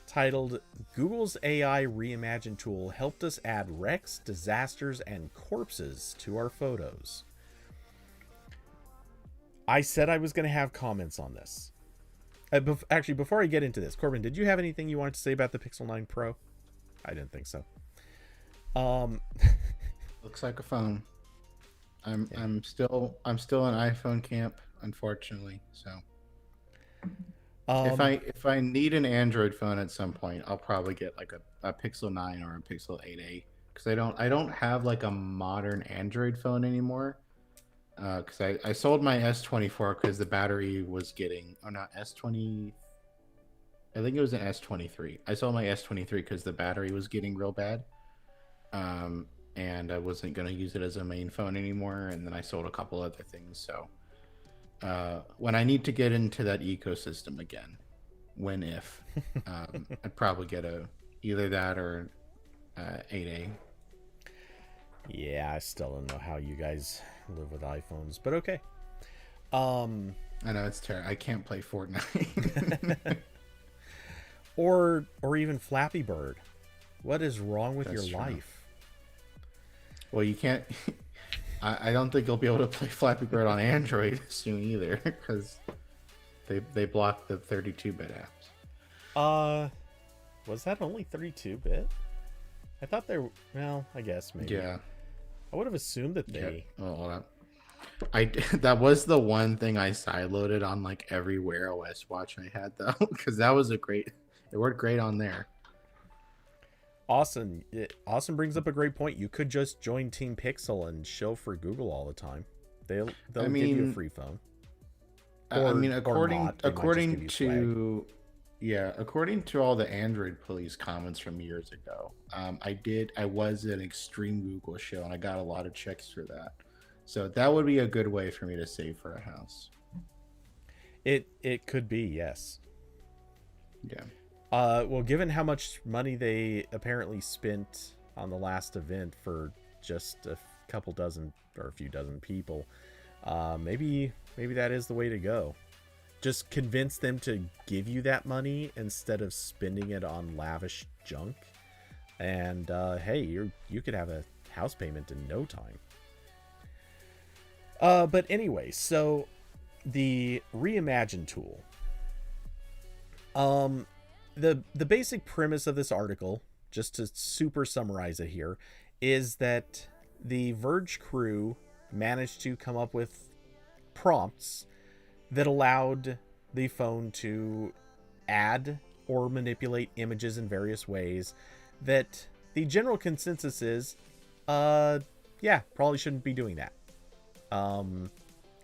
titled "Google's AI Reimagine tool helped us add wrecks, disasters, and corpses to our photos." I said I was going to have comments on this. Actually, before I get into this, Corbin, did you have anything you wanted to say about the Pixel 9 Pro? I didn't think so. Looks like a phone. I'm still an iPhone camp, unfortunately. So if I need an Android phone at some point, I'll probably get like a Pixel 9 or a Pixel 8a, because I don't have like a modern Android phone anymore. Because I sold my S24 because the battery was getting, or not S20, I think it was an S23. I sold my S23 because the battery was getting real bad. And I wasn't going to use it as a main phone anymore. And then I sold a couple other things. So when I need to get into that ecosystem again, if, I'd probably get either that or 8A. Yeah, I still don't know how you guys live with iPhones, but okay. I know, it's terrible. I can't play Fortnite. or even Flappy Bird. What is wrong with That's your true. life? Well, you can't. I don't think you'll be able to play Flappy Bird on Android soon either, because they block the 32-bit apps. Was that only 32-bit? I thought they were, well, I guess maybe. Yeah. I would have assumed that they... Yeah. Oh, that was the one thing I sideloaded on like every Wear OS watch I had, though, because that was it worked great on there. Austin brings up a great point. You could just join Team Pixel and show for Google all the time. They'll I give you a mean, free phone. I mean, Or not. They might just give according you swag. to yeah, according to all the Android police comments from years ago, I was an extreme Google show, and I got a lot of checks for that. So that would be a good way for me to save for a house. It could be, yes. Yeah. Well, given how much money they apparently spent on the last event for just a couple dozen or a few dozen people, maybe that is the way to go. Just convince them to give you that money instead of spending it on lavish junk. And hey, you could have a house payment in no time. But anyway, so the Reimagine tool. The basic premise of this article, just to super summarize it here, is that the Verge crew managed to come up with prompts that allowed the phone to add or manipulate images in various ways that the general consensus is, yeah, probably shouldn't be doing that.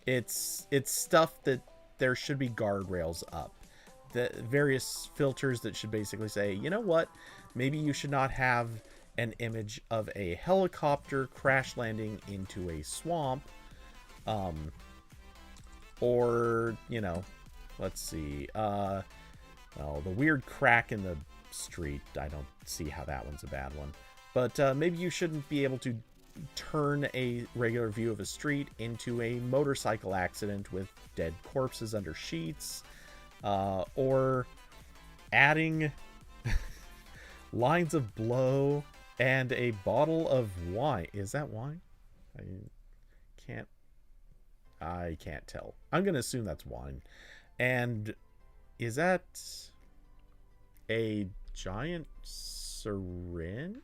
It's stuff that there should be guardrails up. The various filters that should basically say, you know what, maybe you should not have an image of a helicopter crash landing into a swamp, or, you know, let's see, well, the weird crack in the street, I don't see how that one's a bad one, but maybe you shouldn't be able to turn a regular view of a street into a motorcycle accident with dead corpses under sheets, or adding lines of blow and a bottle of wine. Is that wine? I can't tell. I'm gonna assume that's wine. And is that a giant syringe?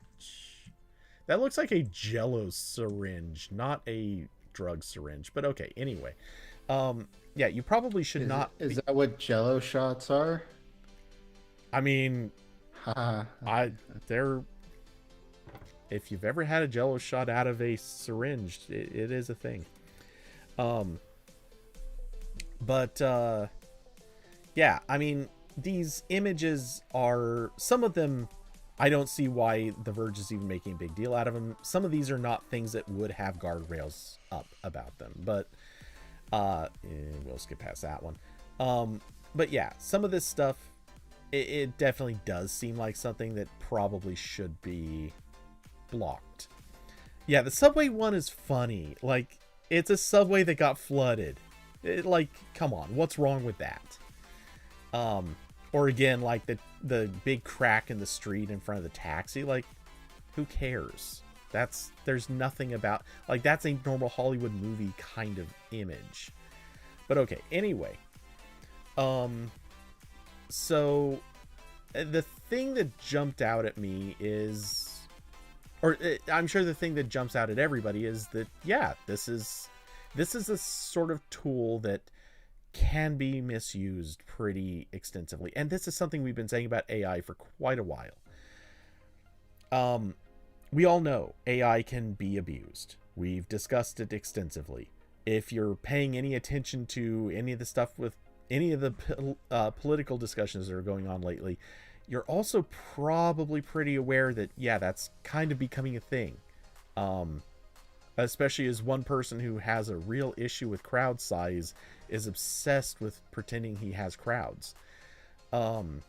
That looks like a Jello syringe, not a drug syringe. But okay, anyway. Yeah, you probably should not. Is that what Jello shots are? I mean, Haha. they're. If you've ever had a Jello shot out of a syringe, it is a thing. But yeah, I mean, these images are, some of them, I don't see why The Verge is even making a big deal out of them. Some of these are not things that would have guardrails up about them, but we'll skip past that one. But yeah, some of this stuff, it definitely does seem like something that probably should be blocked. Yeah, the subway one is funny. Like, it's a subway that got flooded. Like, come on, what's wrong with that? Or again, like the big crack in the street in front of the taxi. Like, who cares? There's nothing about, like, that's a normal Hollywood movie kind of image. But okay, anyway. So the thing that jumped out at me is, or I'm sure the thing that jumps out at everybody is that, yeah, this is a sort of tool that can be misused pretty extensively. And this is something we've been saying about AI for quite a while. We all know AI can be abused. We've discussed it extensively. If you're paying any attention to any of the stuff with any of the political discussions that are going on lately, you're also probably pretty aware that, yeah, that's kind of becoming a thing. Especially as one person who has a real issue with crowd size is obsessed with pretending he has crowds. But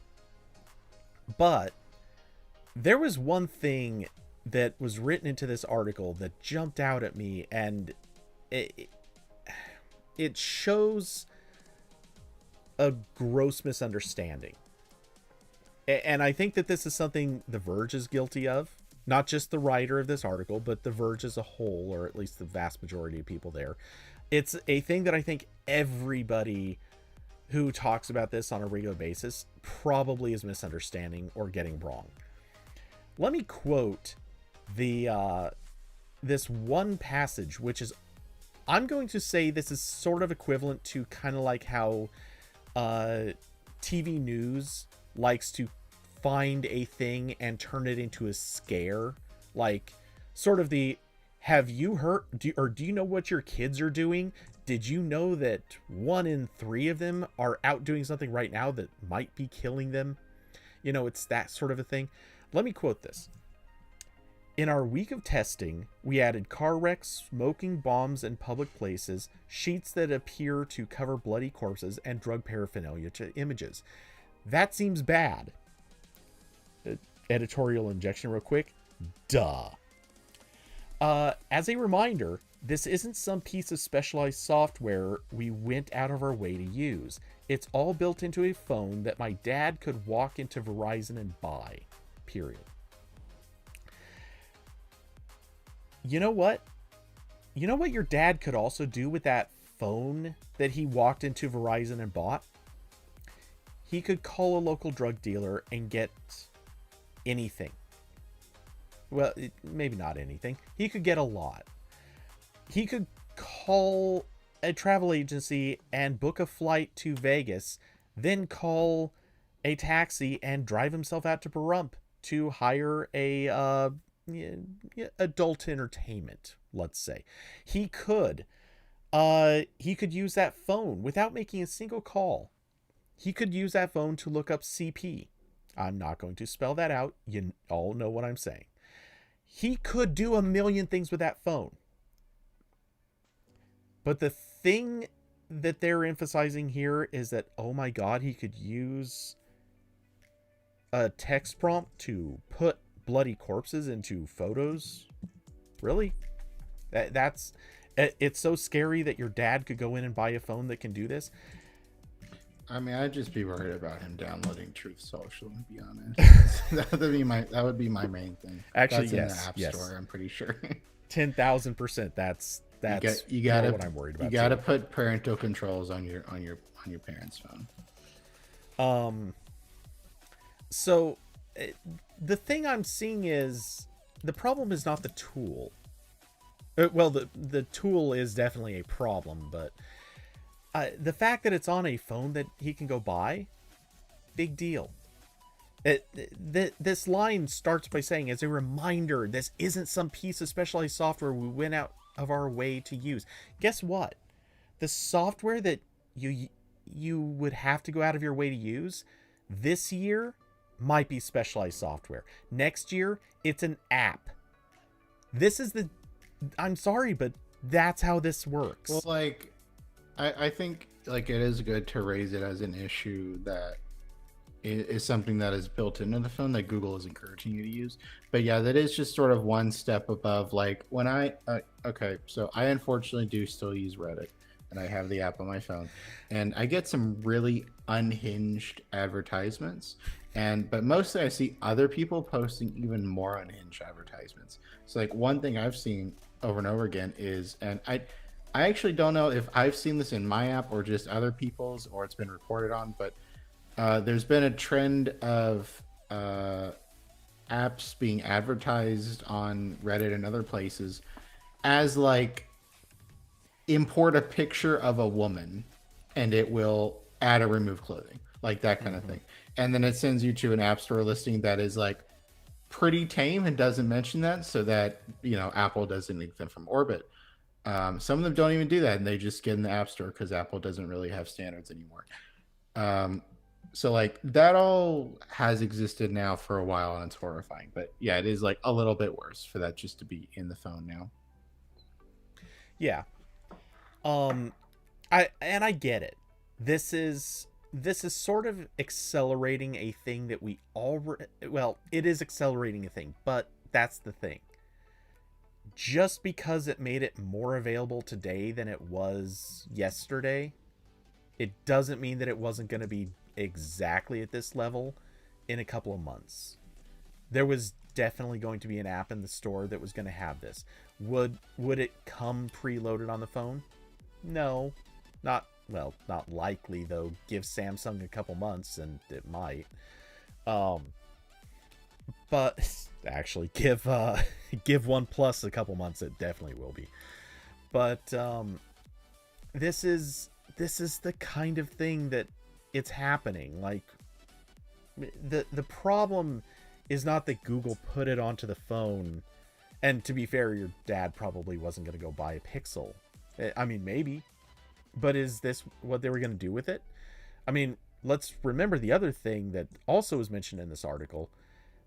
there was one thing that was written into this article that jumped out at me, and it shows a gross misunderstanding. And I think that this is something The Verge is guilty of. Not just the writer of this article, but The Verge as a whole, or at least the vast majority of people there. It's a thing that I think everybody who talks about this on a regular basis probably is misunderstanding or getting wrong. Let me quote this one passage, which is, I'm going to say this is sort of equivalent to kind of like how TV news likes to find a thing and turn it into a scare, like sort of the have you heard do you know what your kids are doing? Did you know that 1 in 3 of them are out doing something right now that might be killing them? It's that sort of a thing. Let me quote this. In our week of testing, we added car wrecks, smoking bombs in public places, sheets that appear to cover bloody corpses, and drug paraphernalia to images. That seems bad. Editorial injection real quick. Duh. As a reminder, this isn't some piece of specialized software we went out of our way to use. It's all built into a phone that my dad could walk into Verizon and buy. Period. You know what? You know what your dad could also do with that phone that he walked into Verizon and bought? He could call a local drug dealer and get anything. Well, maybe not anything. He could get a lot. He could call a travel agency and book a flight to Vegas, then call a taxi and drive himself out to Pahrump to hire a adult entertainment, let's say. He could use that phone without making a single call. He could use that phone to look up CP. I'm not going to spell that out. You all know what I'm saying. He could do a million things with that phone. But the thing that they're emphasizing here is that, oh my God, he could use a text prompt to put bloody corpses into photos. Really? It's so scary that your dad could go in and buy a phone that can do this. I mean, I'd just be worried about him downloading Truth Social, to be honest. that would be my main thing. Actually, that's in the App Store, I'm pretty sure. 10,000%. That's you gotta what I'm worried about. You gotta put parental controls on your parents' phone. So the thing I'm seeing is the problem is not the tool. Well, the tool is definitely a problem, but the fact that it's on a phone that he can go buy, big deal. This line starts by saying, as a reminder, this isn't some piece of specialized software we went out of our way to use. Guess what? The software that you would have to go out of your way to use this year might be specialized software. Next year, it's an app. I'm sorry, but that's how this works. Well, like, I think like it is good to raise it as an issue that is something that is built into the phone that Google is encouraging you to use. But yeah, that is just sort of one step above. Like when okay, so I unfortunately do still use Reddit, and I have the app on my phone, and I get some really unhinged advertisements. But mostly I see other people posting even more unhinged advertisements. So like one thing I've seen over and over again is, and I actually don't know if I've seen this in my app or just other people's, or it's been reported on, but there's been a trend of apps being advertised on Reddit and other places as like, import a picture of a woman and it will add or remove clothing, like that kind of thing. And then it sends you to an app store listing that is like pretty tame and doesn't mention that, so that, Apple doesn't leak them from orbit. Some of them don't even do that, and they just get in the app store because Apple doesn't really have standards anymore. So like that all has existed now for a while, and it's horrifying. But yeah, it is like a little bit worse for that just to be in the phone now. Yeah. I get it. This is sort of accelerating a thing that we already, well, it is accelerating a thing, but that's the thing. Just because it made it more available today than it was yesterday, it doesn't mean that it wasn't going to be exactly at this level in a couple of months. There was definitely going to be an app in the store that was going to have this. Would it come preloaded on the phone? No, not likely, though. Give Samsung a couple months and it might. But actually give OnePlus a couple months, it definitely will be. But this is the kind of thing that it's happening. Like, the problem is not that Google put it onto the phone. And to be fair, your dad probably wasn't going to go buy a Pixel. I mean, maybe. But is this what they were going to do with it? I mean, let's remember the other thing that also was mentioned in this article.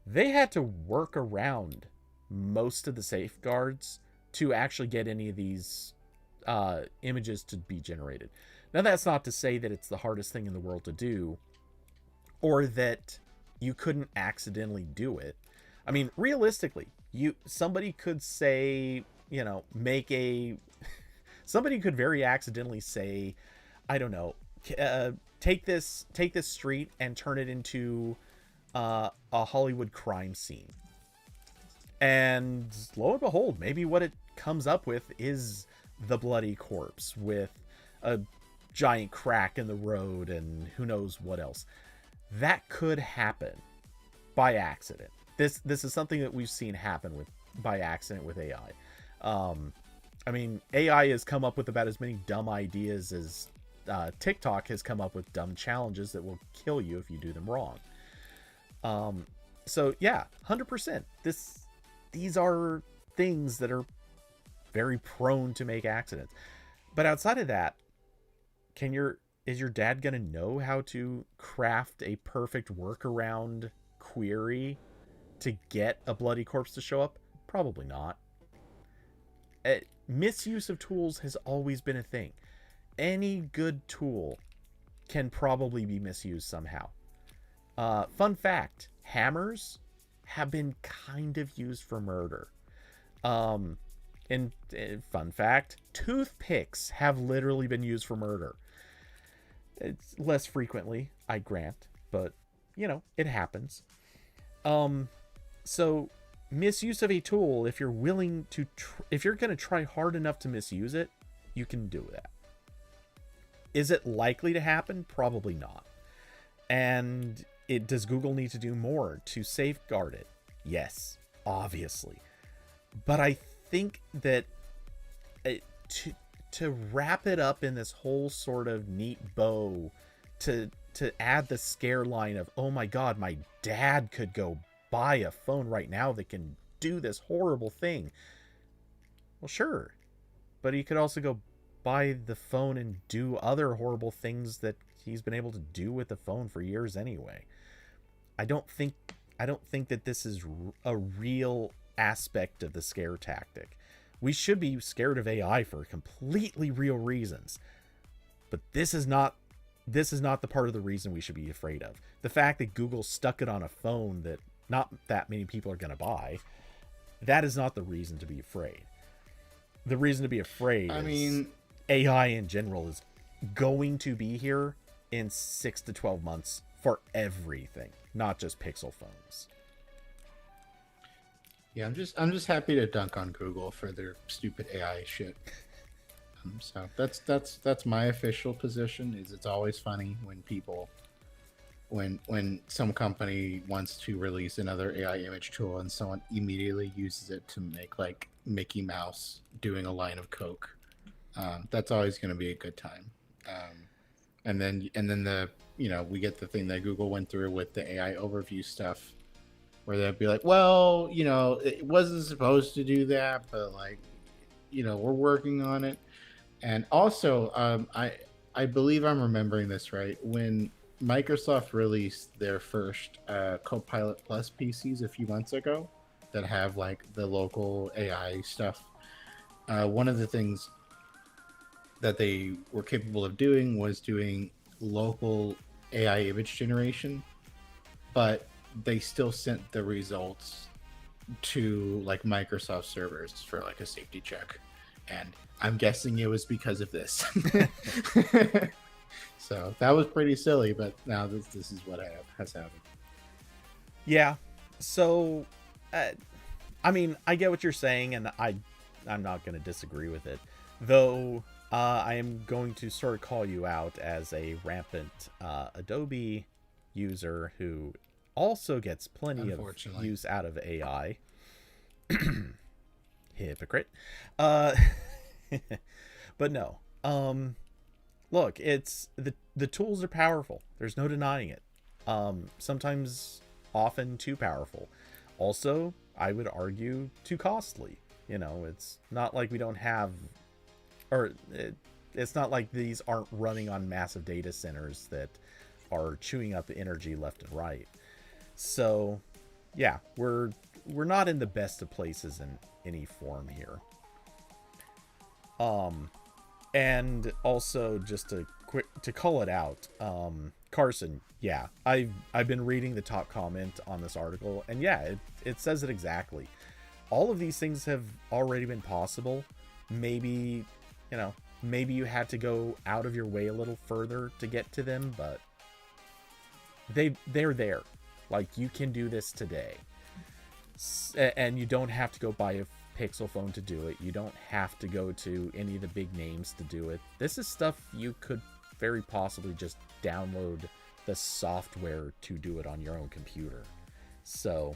They had to work around most of the safeguards to actually get any of these images to be generated. Now, that's not to say that it's the hardest thing in the world to do, or that you couldn't accidentally do it. I mean, realistically, somebody could say, somebody could very accidentally say, I don't know, take this street and turn it into a Hollywood crime scene. And lo and behold, maybe what it comes up with is the bloody corpse with a giant crack in the road and who knows what else. That could happen by accident. This is something that we've seen happen by accident with AI. I mean, AI has come up with about as many dumb ideas as TikTok has come up with dumb challenges that will kill you if you do them wrong. So yeah, 100%. These are things that are very prone to make accidents. But outside of that, is your dad gonna know how to craft a perfect workaround query to get a bloody corpse to show up? Probably not. Misuse of tools has always been a thing. Any good tool can probably be misused somehow. Fun fact, hammers have been kind of used for murder. And fun fact, toothpicks have literally been used for murder. It's less frequently, I grant, but it happens. So misuse of a tool, if you're willing to, if you're going to try hard enough to misuse it, you can do that. Is it likely to happen? Probably not. And does Google need to do more to safeguard it? Yes, obviously. But I think that to wrap it up in this whole sort of neat bow, to add the scare line of, oh my God, my dad could go buy a phone right now that can do this horrible thing. Well, sure. But he could also go buy the phone and do other horrible things that he's been able to do with the phone for years anyway. I don't think that this is a real aspect of the scare tactic. We should be scared of AI for completely real reasons. But this is not the part of the reason we should be afraid of. The fact that Google stuck it on a phone that not that many people are going to buy, that is not the reason to be afraid. The reason to be afraid is AI in general is going to be here in 6 to 12 months for everything, not just Pixel phones. Yeah, I'm just happy to dunk on Google for their stupid AI shit. So that's my official position. Is it's always funny when people, when some company wants to release another AI image tool and someone immediately uses it to make like Mickey Mouse doing a line of Coke. That's always going to be a good time. And then the we get the thing that Google went through with the AI overview stuff, where they'd be like, well, it wasn't supposed to do that, but like, we're working on it. And also, I believe I'm remembering this right. When Microsoft released their first Copilot Plus PCs a few months ago that have like the local AI stuff, one of the things that they were capable of doing was doing local AI image generation, but they still sent the results to like Microsoft servers for like a safety check. And I'm guessing it was because of this. So that was pretty silly, but now this is what has happened. Yeah. So, I get what you're saying, and I'm not going to disagree with it. Though, I am going to sort of call you out as a rampant Adobe user who also gets plenty of use out of AI. Hypocrite. But no. Look, it's the tools are powerful. There's no denying it. Sometimes, often too powerful. Also, I would argue too costly. It's not like we don't have, or it's not like these aren't running on massive data centers that are chewing up the energy left and right. So, yeah, we're not in the best of places in any form here. And also, just to call it out, Carson, yeah, I've been reading the top comment on this article, and yeah, it says it exactly. All of these things have already been possible. Maybe, maybe you had to go out of your way a little further to get to them, but they're there. Like, you can do this today, and you don't have to go buy a Pixel phone to do it. You don't have to go to any of the big names to do it. This is stuff you could very possibly just download the software to do it on your own computer. So,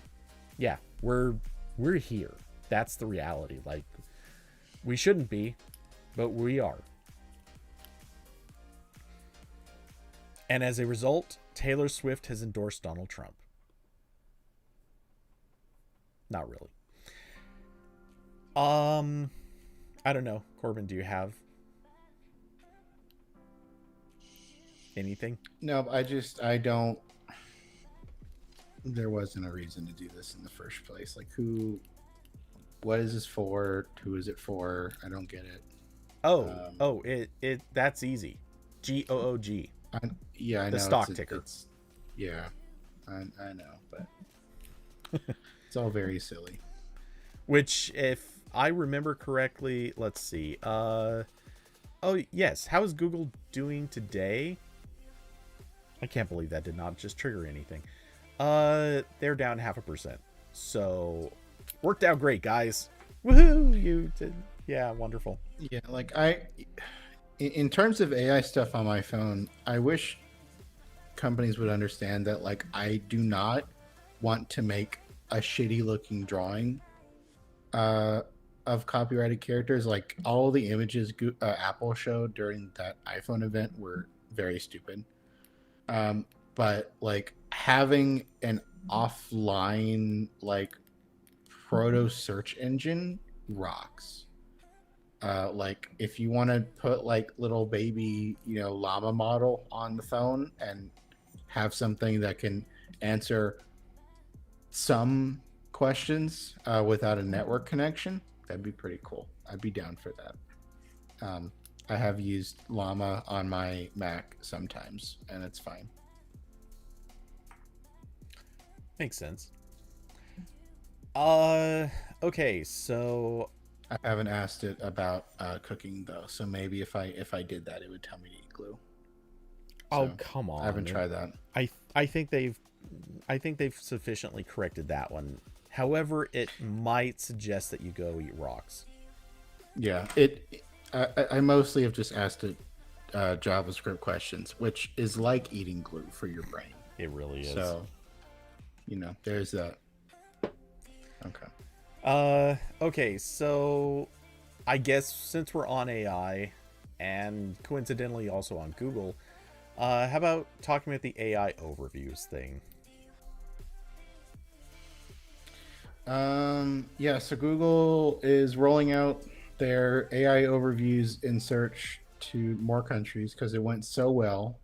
yeah, we're here. That's the reality. Like, we shouldn't be, but we are. And as a result, Taylor Swift has endorsed Donald Trump. Not really. I don't know. Corbin, do you have anything? No, I don't. There wasn't a reason to do this in the first place. Like, what is this for? Who is it for? I don't get it. It that's easy. GOOG. Yeah, I know. The stock ticker. Yeah, I know, but it's all very silly. Which, if I remember correctly, let's see. Oh yes, how is Google doing today? I can't believe that did not just trigger anything. They're down 0.5%. So worked out great, guys. Woohoo! You did, yeah, wonderful. Yeah, like in terms of AI stuff on my phone, I wish companies would understand that, like, I do not want to make a shitty looking drawing of copyrighted characters. Like, all the images Apple showed during that iPhone event were very stupid. But like, having an offline, like, proto search engine rocks. Like, if you want to put, like, little baby, llama model on the phone and have something that can answer some questions without a network connection, that'd be pretty cool. I'd be down for that. I have used llama on my Mac sometimes, and it's fine. Makes sense. Okay, so I haven't asked it about cooking though, so maybe if I did that, it would tell me to eat glue. Oh, come on. I haven't tried that. I think they've sufficiently corrected that one. However, it might suggest that you go eat rocks. Yeah, I mostly have just asked it JavaScript questions, which is like eating glue for your brain. It really is. So, there's that. Okay. Okay, so I guess since we're on AI and coincidentally also on Google, how about talking about the AI overviews thing? Yeah, so Google is rolling out their AI overviews in search to more countries because it went so well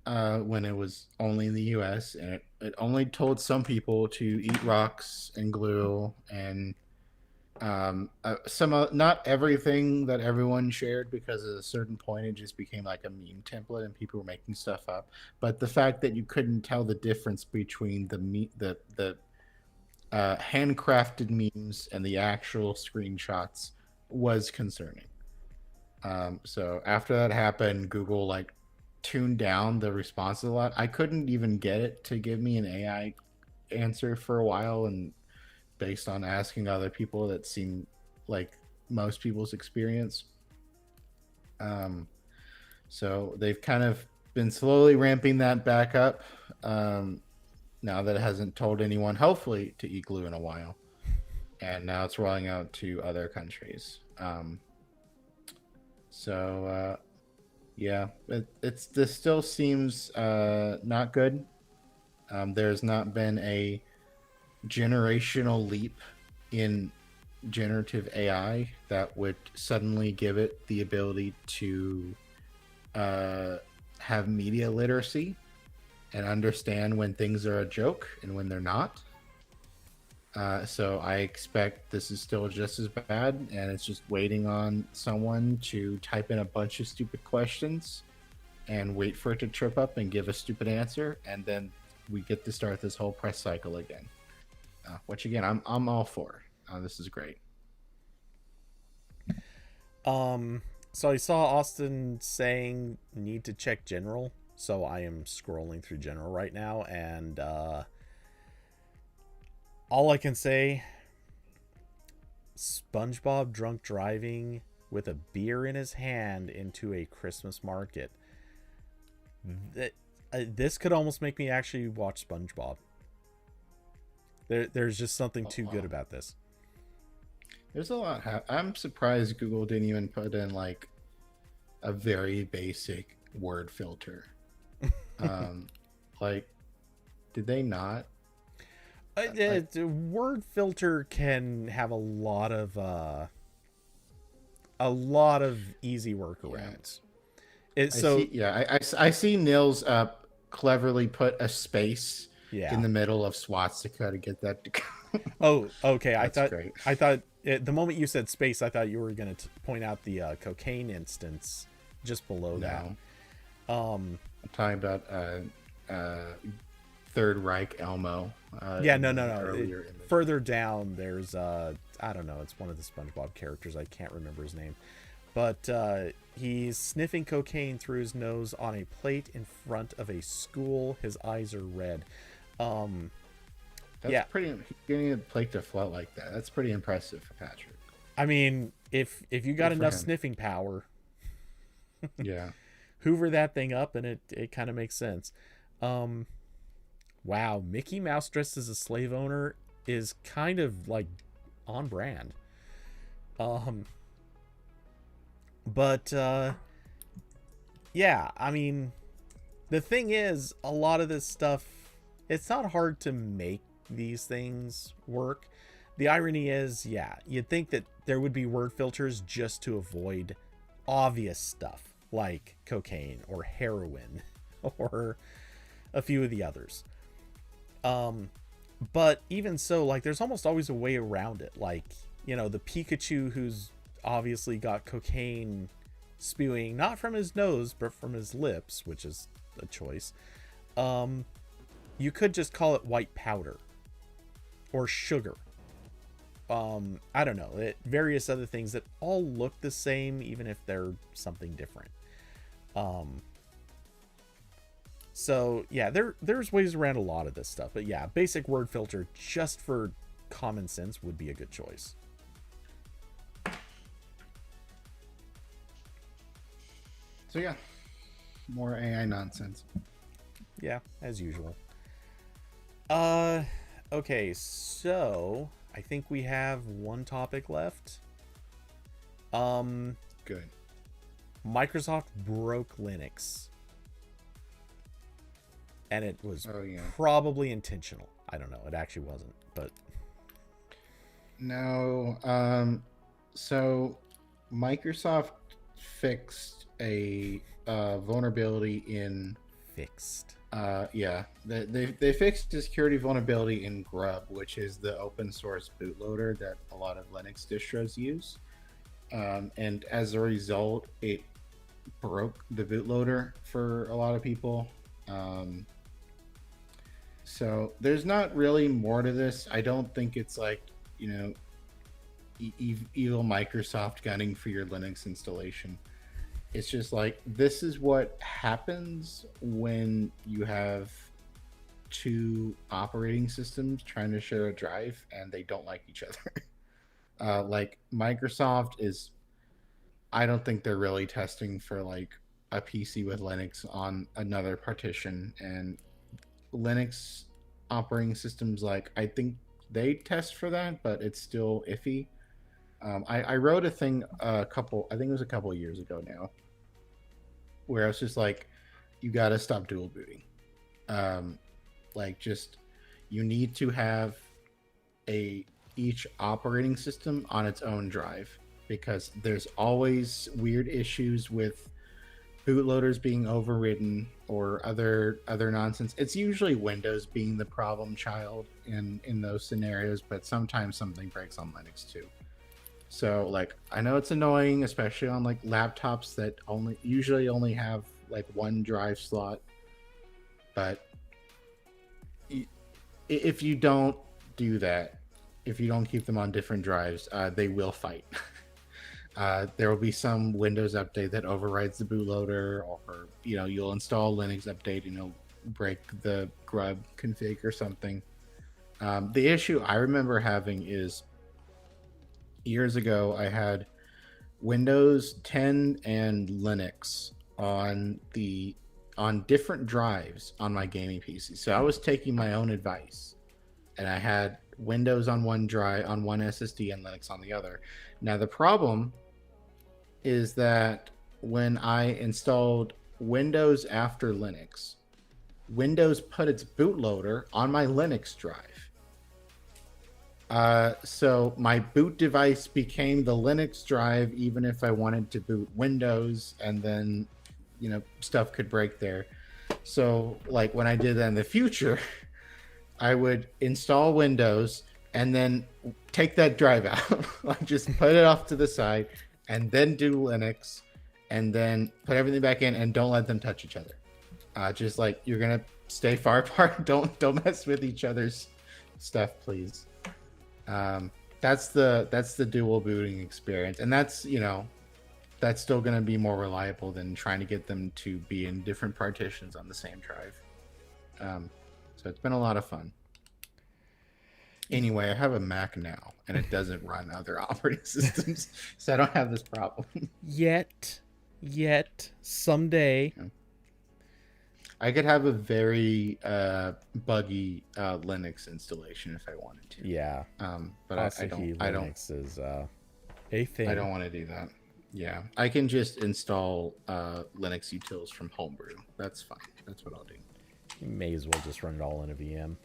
when it was only in the US, and it only told some people to eat rocks and glue and not everything that everyone shared, because at a certain point it just became like a meme template and people were making stuff up. But the fact that you couldn't tell the difference between the handcrafted memes and the actual screenshots was concerning. So after that happened, Google like tuned down the responses a lot. I couldn't even get it to give me an AI answer for a while, and based on asking other people, that seemed like most people's experience. So they've kind of been slowly ramping that back up. Now that it hasn't told anyone, hopefully, to eat glue in a while. And now it's rolling out to other countries. Yeah, this still seems not good. There's not been a generational leap in generative AI that would suddenly give it the ability to uh, have media literacy and understand when things are a joke and when they're not. So I expect this is still just as bad, and it's just waiting on someone to type in a bunch of stupid questions and wait for it to trip up and give a stupid answer, and then we get to start this whole press cycle again. Which again, I'm all for. This is great. So I saw Austin saying need to check general. So I am scrolling through general right now, and all I can say, SpongeBob drunk driving with a beer in his hand into a Christmas market. This could almost make me actually watch SpongeBob. There's just something too good about this. There's a lot. I'm surprised Google didn't even put in like a very basic word filter. Like, did they not? The word filter can have a lot of easy workarounds. I see Nils cleverly put a space in the middle of swastika to get that to Oh, okay. I thought great. the moment you said space, I thought you were going to point out the cocaine instance just below that. I'm talking about Third Reich Elmo. No. Further down, there's I don't know. It's one of the SpongeBob characters. I can't remember his name, but he's sniffing cocaine through his nose on a plate in front of a school. His eyes are red. That's pretty. Getting a plate to float like that. That's pretty impressive, Patrick. I mean, if you got enough sniffing power, yeah, hoover that thing up, and it kind of makes sense. Wow, Mickey Mouse dressed as a slave owner is kind of like on brand. But yeah, I mean, the thing is, a lot of this stuff, it's not hard to make these things work. The irony is, yeah, you'd think that there would be word filters just to avoid obvious stuff like cocaine or heroin or a few of the others. But even so, like, there's almost always a way around it. Like, you know, the Pikachu who's obviously got cocaine spewing not from his nose but from his lips, which is a choice. You could just call it white powder or sugar. I don't know, various other things that all look the same even if they're something different. So yeah, there's ways around a lot of this stuff, but yeah, basic word filter just for common sense would be a good choice. So yeah, more AI nonsense. Yeah, as usual. Okay, so I think we have one topic left. Good. Microsoft broke Linux. And it was yeah. probably intentional. I don't know. It actually wasn't, but no. So Microsoft fixed a vulnerability in they fixed a security vulnerability in Grub, which is the open source bootloader that a lot of Linux distros use. And as a result, it broke the bootloader for a lot of people. So there's not really more to this. I don't think it's like, you know, evil Microsoft gunning for your Linux installation. It's just like, this is what happens when you have two operating systems trying to share a drive and they don't like each other. Like Microsoft is, I don't think they're really testing for like a PC with Linux on another partition, and Linux operating systems, like, I think they test for that, but it's still iffy. I wrote a thing I think it was a couple of years ago now, where I was just like, you got to stop dual booting. Like, just you need to have each operating system on its own drive, because there's always weird issues with bootloaders being overridden or other nonsense. It's usually Windows being the problem child in those scenarios, but sometimes something breaks on Linux too. So like, I know it's annoying, especially on like laptops that usually only have like one drive slot, but if you don't do that, if you don't keep them on different drives, they will fight. There will be some Windows update that overrides the bootloader, or you'll install Linux update and it'll break the grub config or something. The issue I remember having is years ago I had Windows 10 and Linux on different drives on my gaming PC. So I was taking my own advice, and I had Windows on one drive, on one SSD, and Linux on the other. Now the problem is that when I installed Windows after Linux, Windows put its bootloader on my Linux drive. So my boot device became the Linux drive, even if I wanted to boot Windows, and then, stuff could break there. So like when I did that in the future, I would install Windows and then take that drive out. Like just put it off to the side, and then do Linux, and then put everything back in, and don't let them touch each other. Just like, you're gonna stay far apart. Don't mess with each other's stuff, please. That's the dual booting experience, and that's still gonna be more reliable than trying to get them to be in different partitions on the same drive. So it's been a lot of fun. Anyway, I have a Mac now, and it doesn't run other operating systems, so I don't have this problem. Yet, someday. I could have a very buggy Linux installation if I wanted to. Yeah. But I don't. Linux is a thing. I don't want to do that. Yeah, I can just install Linux utils from Homebrew. That's fine. That's what I'll do. You may as well just run it all in a VM.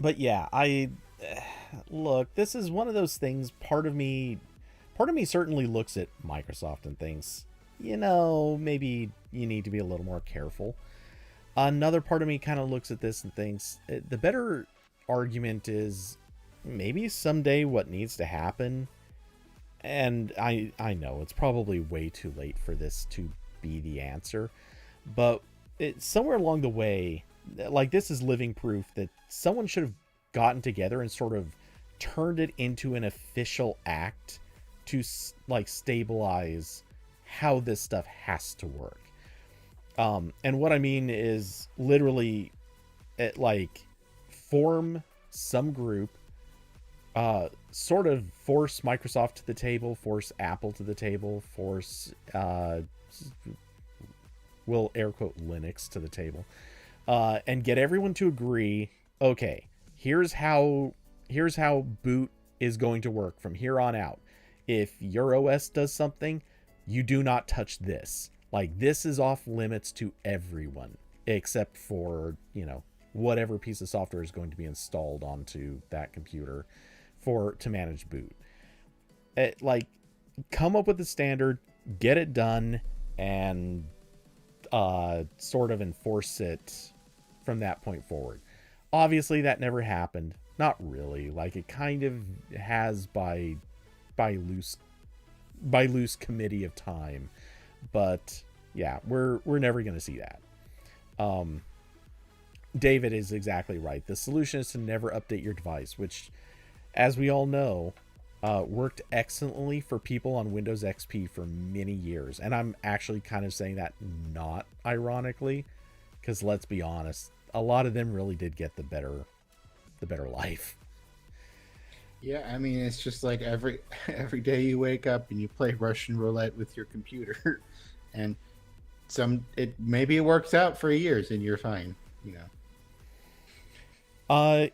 But yeah, look, this is one of those things. Part of me certainly looks at Microsoft and thinks, maybe you need to be a little more careful. Another part of me kind of looks at this and thinks the better argument is maybe someday what needs to happen, and I know it's probably way too late for this to be the answer, but somewhere along the way, like, this is living proof that someone should have gotten together and sort of turned it into an official act to like stabilize how this stuff has to work. And what I mean is literally form some group, sort of force Microsoft to the table, force Apple to the table, force we'll air quote Linux to the table, and get everyone to agree, okay, here's how boot is going to work from here on out. If your OS does something, you do not touch this. Like, this is off limits to everyone except for, whatever piece of software is going to be installed onto that computer to manage boot. Come up with the standard, get it done, and sort of enforce it from that point forward. Obviously that never happened. Not really. Like, it kind of has by loose committee of time, but yeah, we're never going to see that. David is exactly right. The solution is to never update your device, which, as we all know, worked excellently for people on Windows XP for many years. And I'm actually kind of saying that not ironically, because let's be honest, a lot of them really did get the better life. Yeah, I mean, it's just like every day you wake up and you play Russian roulette with your computer, and maybe it works out for years and you're fine, I've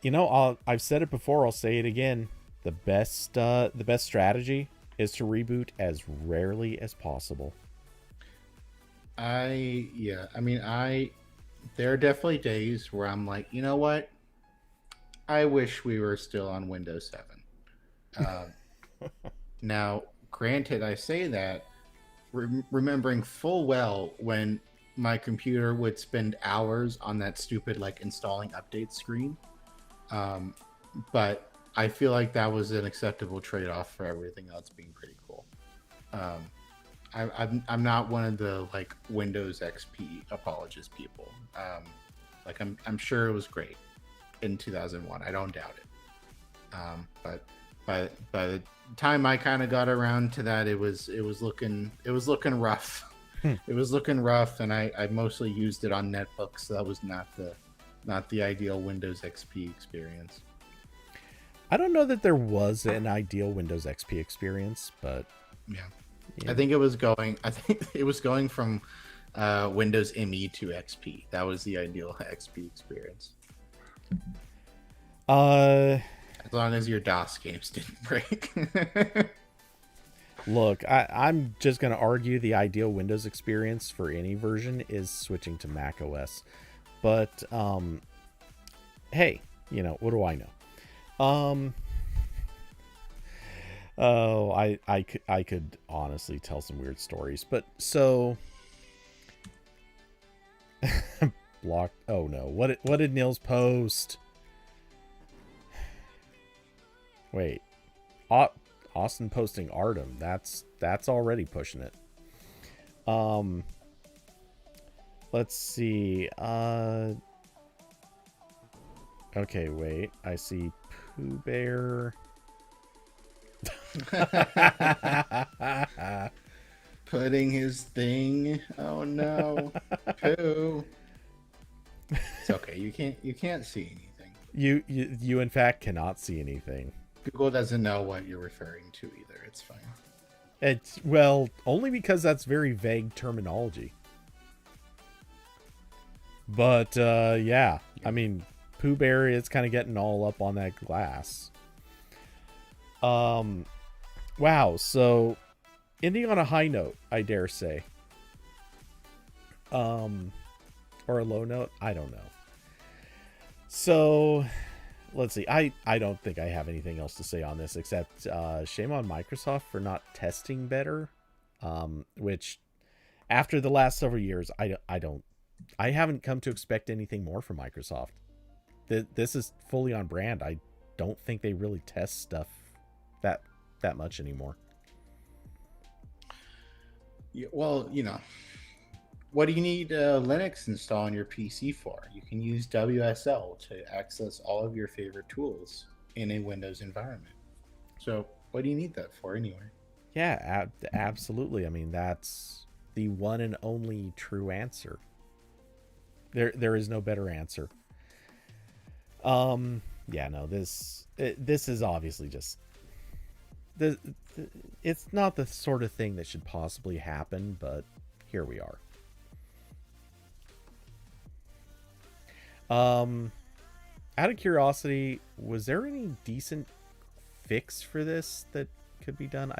said it before, I'll say it again. The best strategy is to reboot as rarely as possible. there are definitely days where I'm like, you know what? I wish we were still on Windows 7. Um, Now, granted, I say that remembering full well when my computer would spend hours on that stupid like installing update screen. Um, but I feel like that was an acceptable trade-off for everything else being pretty cool. Um, I'm not one of the like Windows XP apologist people. Like I'm sure it was great in 2001. I don't doubt it. But by the time I kind of got around to that, it was looking rough. Hmm. It was looking rough, and I mostly used it on netbooks. So that was not the ideal Windows XP experience. I don't know that there was an ideal Windows XP experience, but Yeah. yeah. I think it was going from Windows ME to XP. That was the ideal XP experience. Uh, As long as your DOS games didn't break. Look, I'm just going to argue the ideal Windows experience for any version is switching to Mac OS. But, hey, what do I know? Oh, I could honestly tell some weird stories. But so blocked. Oh no. What did Nils post? Wait. Austin posting Artem. That's already pushing it. Let's see. Okay, wait. I see Pooh Bear. Putting his thing. Oh no. Pooh. It's okay. You can't see anything. You in fact cannot see anything. Google doesn't know what you're referring to either. It's fine. It's well, only because that's very vague terminology. But yeah, I mean, Pooh Bear is kind of getting all up on that glass. Wow. So, ending on a high note, I dare say. Or a low note, I don't know. So, let's see. I don't think I have anything else to say on this except shame on Microsoft for not testing better. Which, after the last several years, I haven't come to expect anything more from Microsoft. This is fully on brand. I don't think they really test stuff that much anymore. Yeah, well, what do you need Linux install on your PC for? You can use WSL to access all of your favorite tools in a Windows environment. So, what do you need that for anyway? Yeah, absolutely. I mean, that's the one and only true answer. There is no better answer. Yeah, no, this is obviously just the it's not the sort of thing that should possibly happen, but here we are. Out of curiosity, was there any decent fix for this that could be done?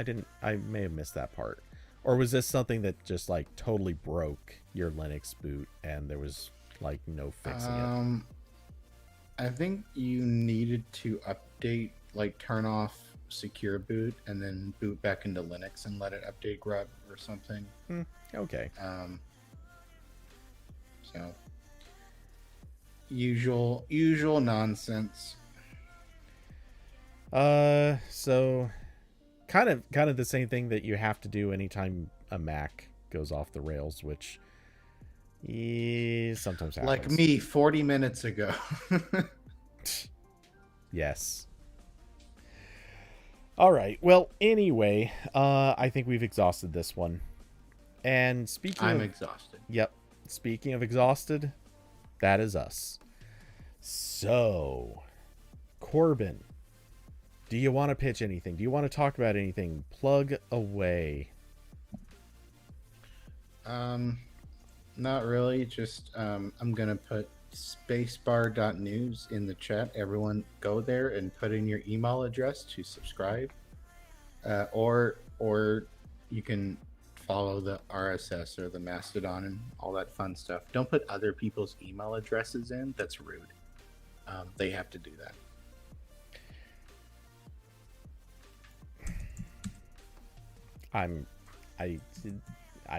I may have missed that part. Or was this something that just like totally broke your Linux boot and there was like no fixing it? I think you needed to update, like turn off secure boot and then boot back into Linux and let it update grub or something. Okay. So usual nonsense. So kind of the same thing that you have to do anytime a Mac goes off the rails, which sometimes happens. Like me 40 minutes ago. Yes. All right. Well, anyway, I think we've exhausted this one. And I'm exhausted. Yep. Speaking of exhausted, that is us. So, Corbin, do you want to pitch anything? Do you want to talk about anything? Plug away. Not really. Just I'm gonna put spacebar.news in the chat. Everyone go there and put in your email address to subscribe, or you can follow the RSS or the Mastodon and all that fun stuff. Don't put other people's email addresses in. That's rude. They have to do that. I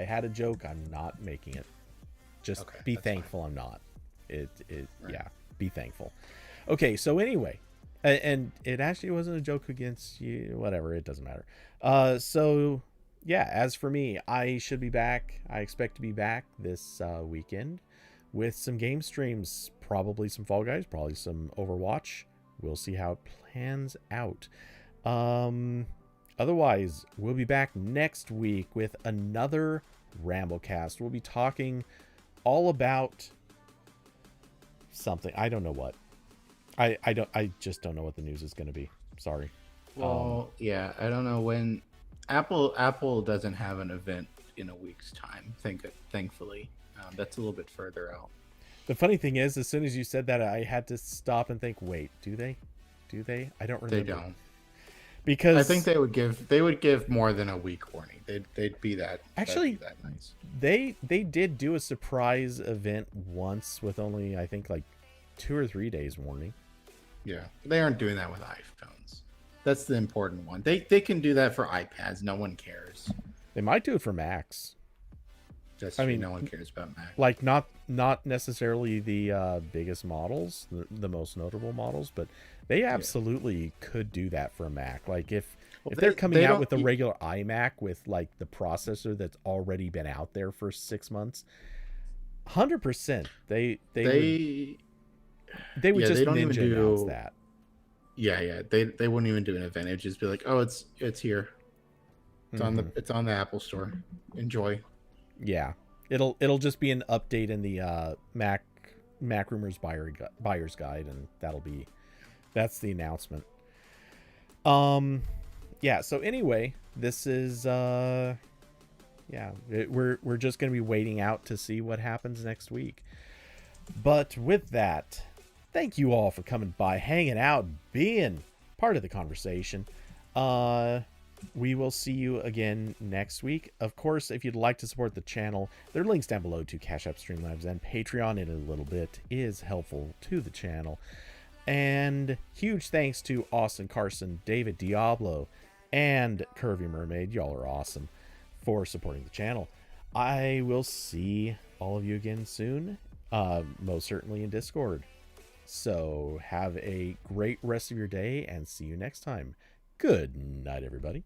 had a joke. I'm not making it. Just Okay, be that's thankful I'm not. Right. Yeah, be thankful. Okay, so anyway, and it actually wasn't a joke against you. Whatever, it doesn't matter. So yeah, as for me, I should be back. I expect to be back this weekend with some game streams, probably some Fall Guys, probably some Overwatch. We'll see how it plans out. Otherwise, we'll be back next week with another RambleCast. We'll be talking all about something. I don't know what. I just don't know what the news is going to be. Sorry. Well, yeah, I don't know when Apple doesn't have an event in a week's time. Thankfully, that's a little bit further out. The funny thing is, as soon as you said that, I had to stop and think. Wait, do they? Do they? I don't remember. They don't. Because I think they would give more than a week warning. They'd be that actually that nice. They did do a surprise event once with only, I think, like 2 or 3 days warning. Yeah, they aren't doing that with iPhones. That's the important one. They can do that for iPads. No one cares. They might do it for Macs. I mean, no one cares about Mac. Like not necessarily the biggest models, the most notable models, but they absolutely could do that for a Mac. Like if they're coming out with a regular iMac with like the processor that's already been out there for 6 months, 100% they would just ninja announce that. Yeah. They wouldn't even do an event. It'd just be like, oh, it's here. It's on the Apple Store. Enjoy. Yeah, it'll just be an update in the Mac Rumors buyer's guide, and that's the announcement. Yeah. So anyway, this is we're just gonna be waiting out to see what happens next week. But with that, thank you all for coming by, hanging out, being part of the conversation. We will see you again next week. Of course, if you'd like to support the channel, there are links down below to Cash App, Streamlabs, and Patreon in a little bit is helpful to the channel. And huge thanks to Austin Carson, David Diablo, and Curvy Mermaid. Y'all are awesome for supporting the channel. I will see all of you again soon, most certainly in Discord. So have a great rest of your day and see you next time. Good night, everybody.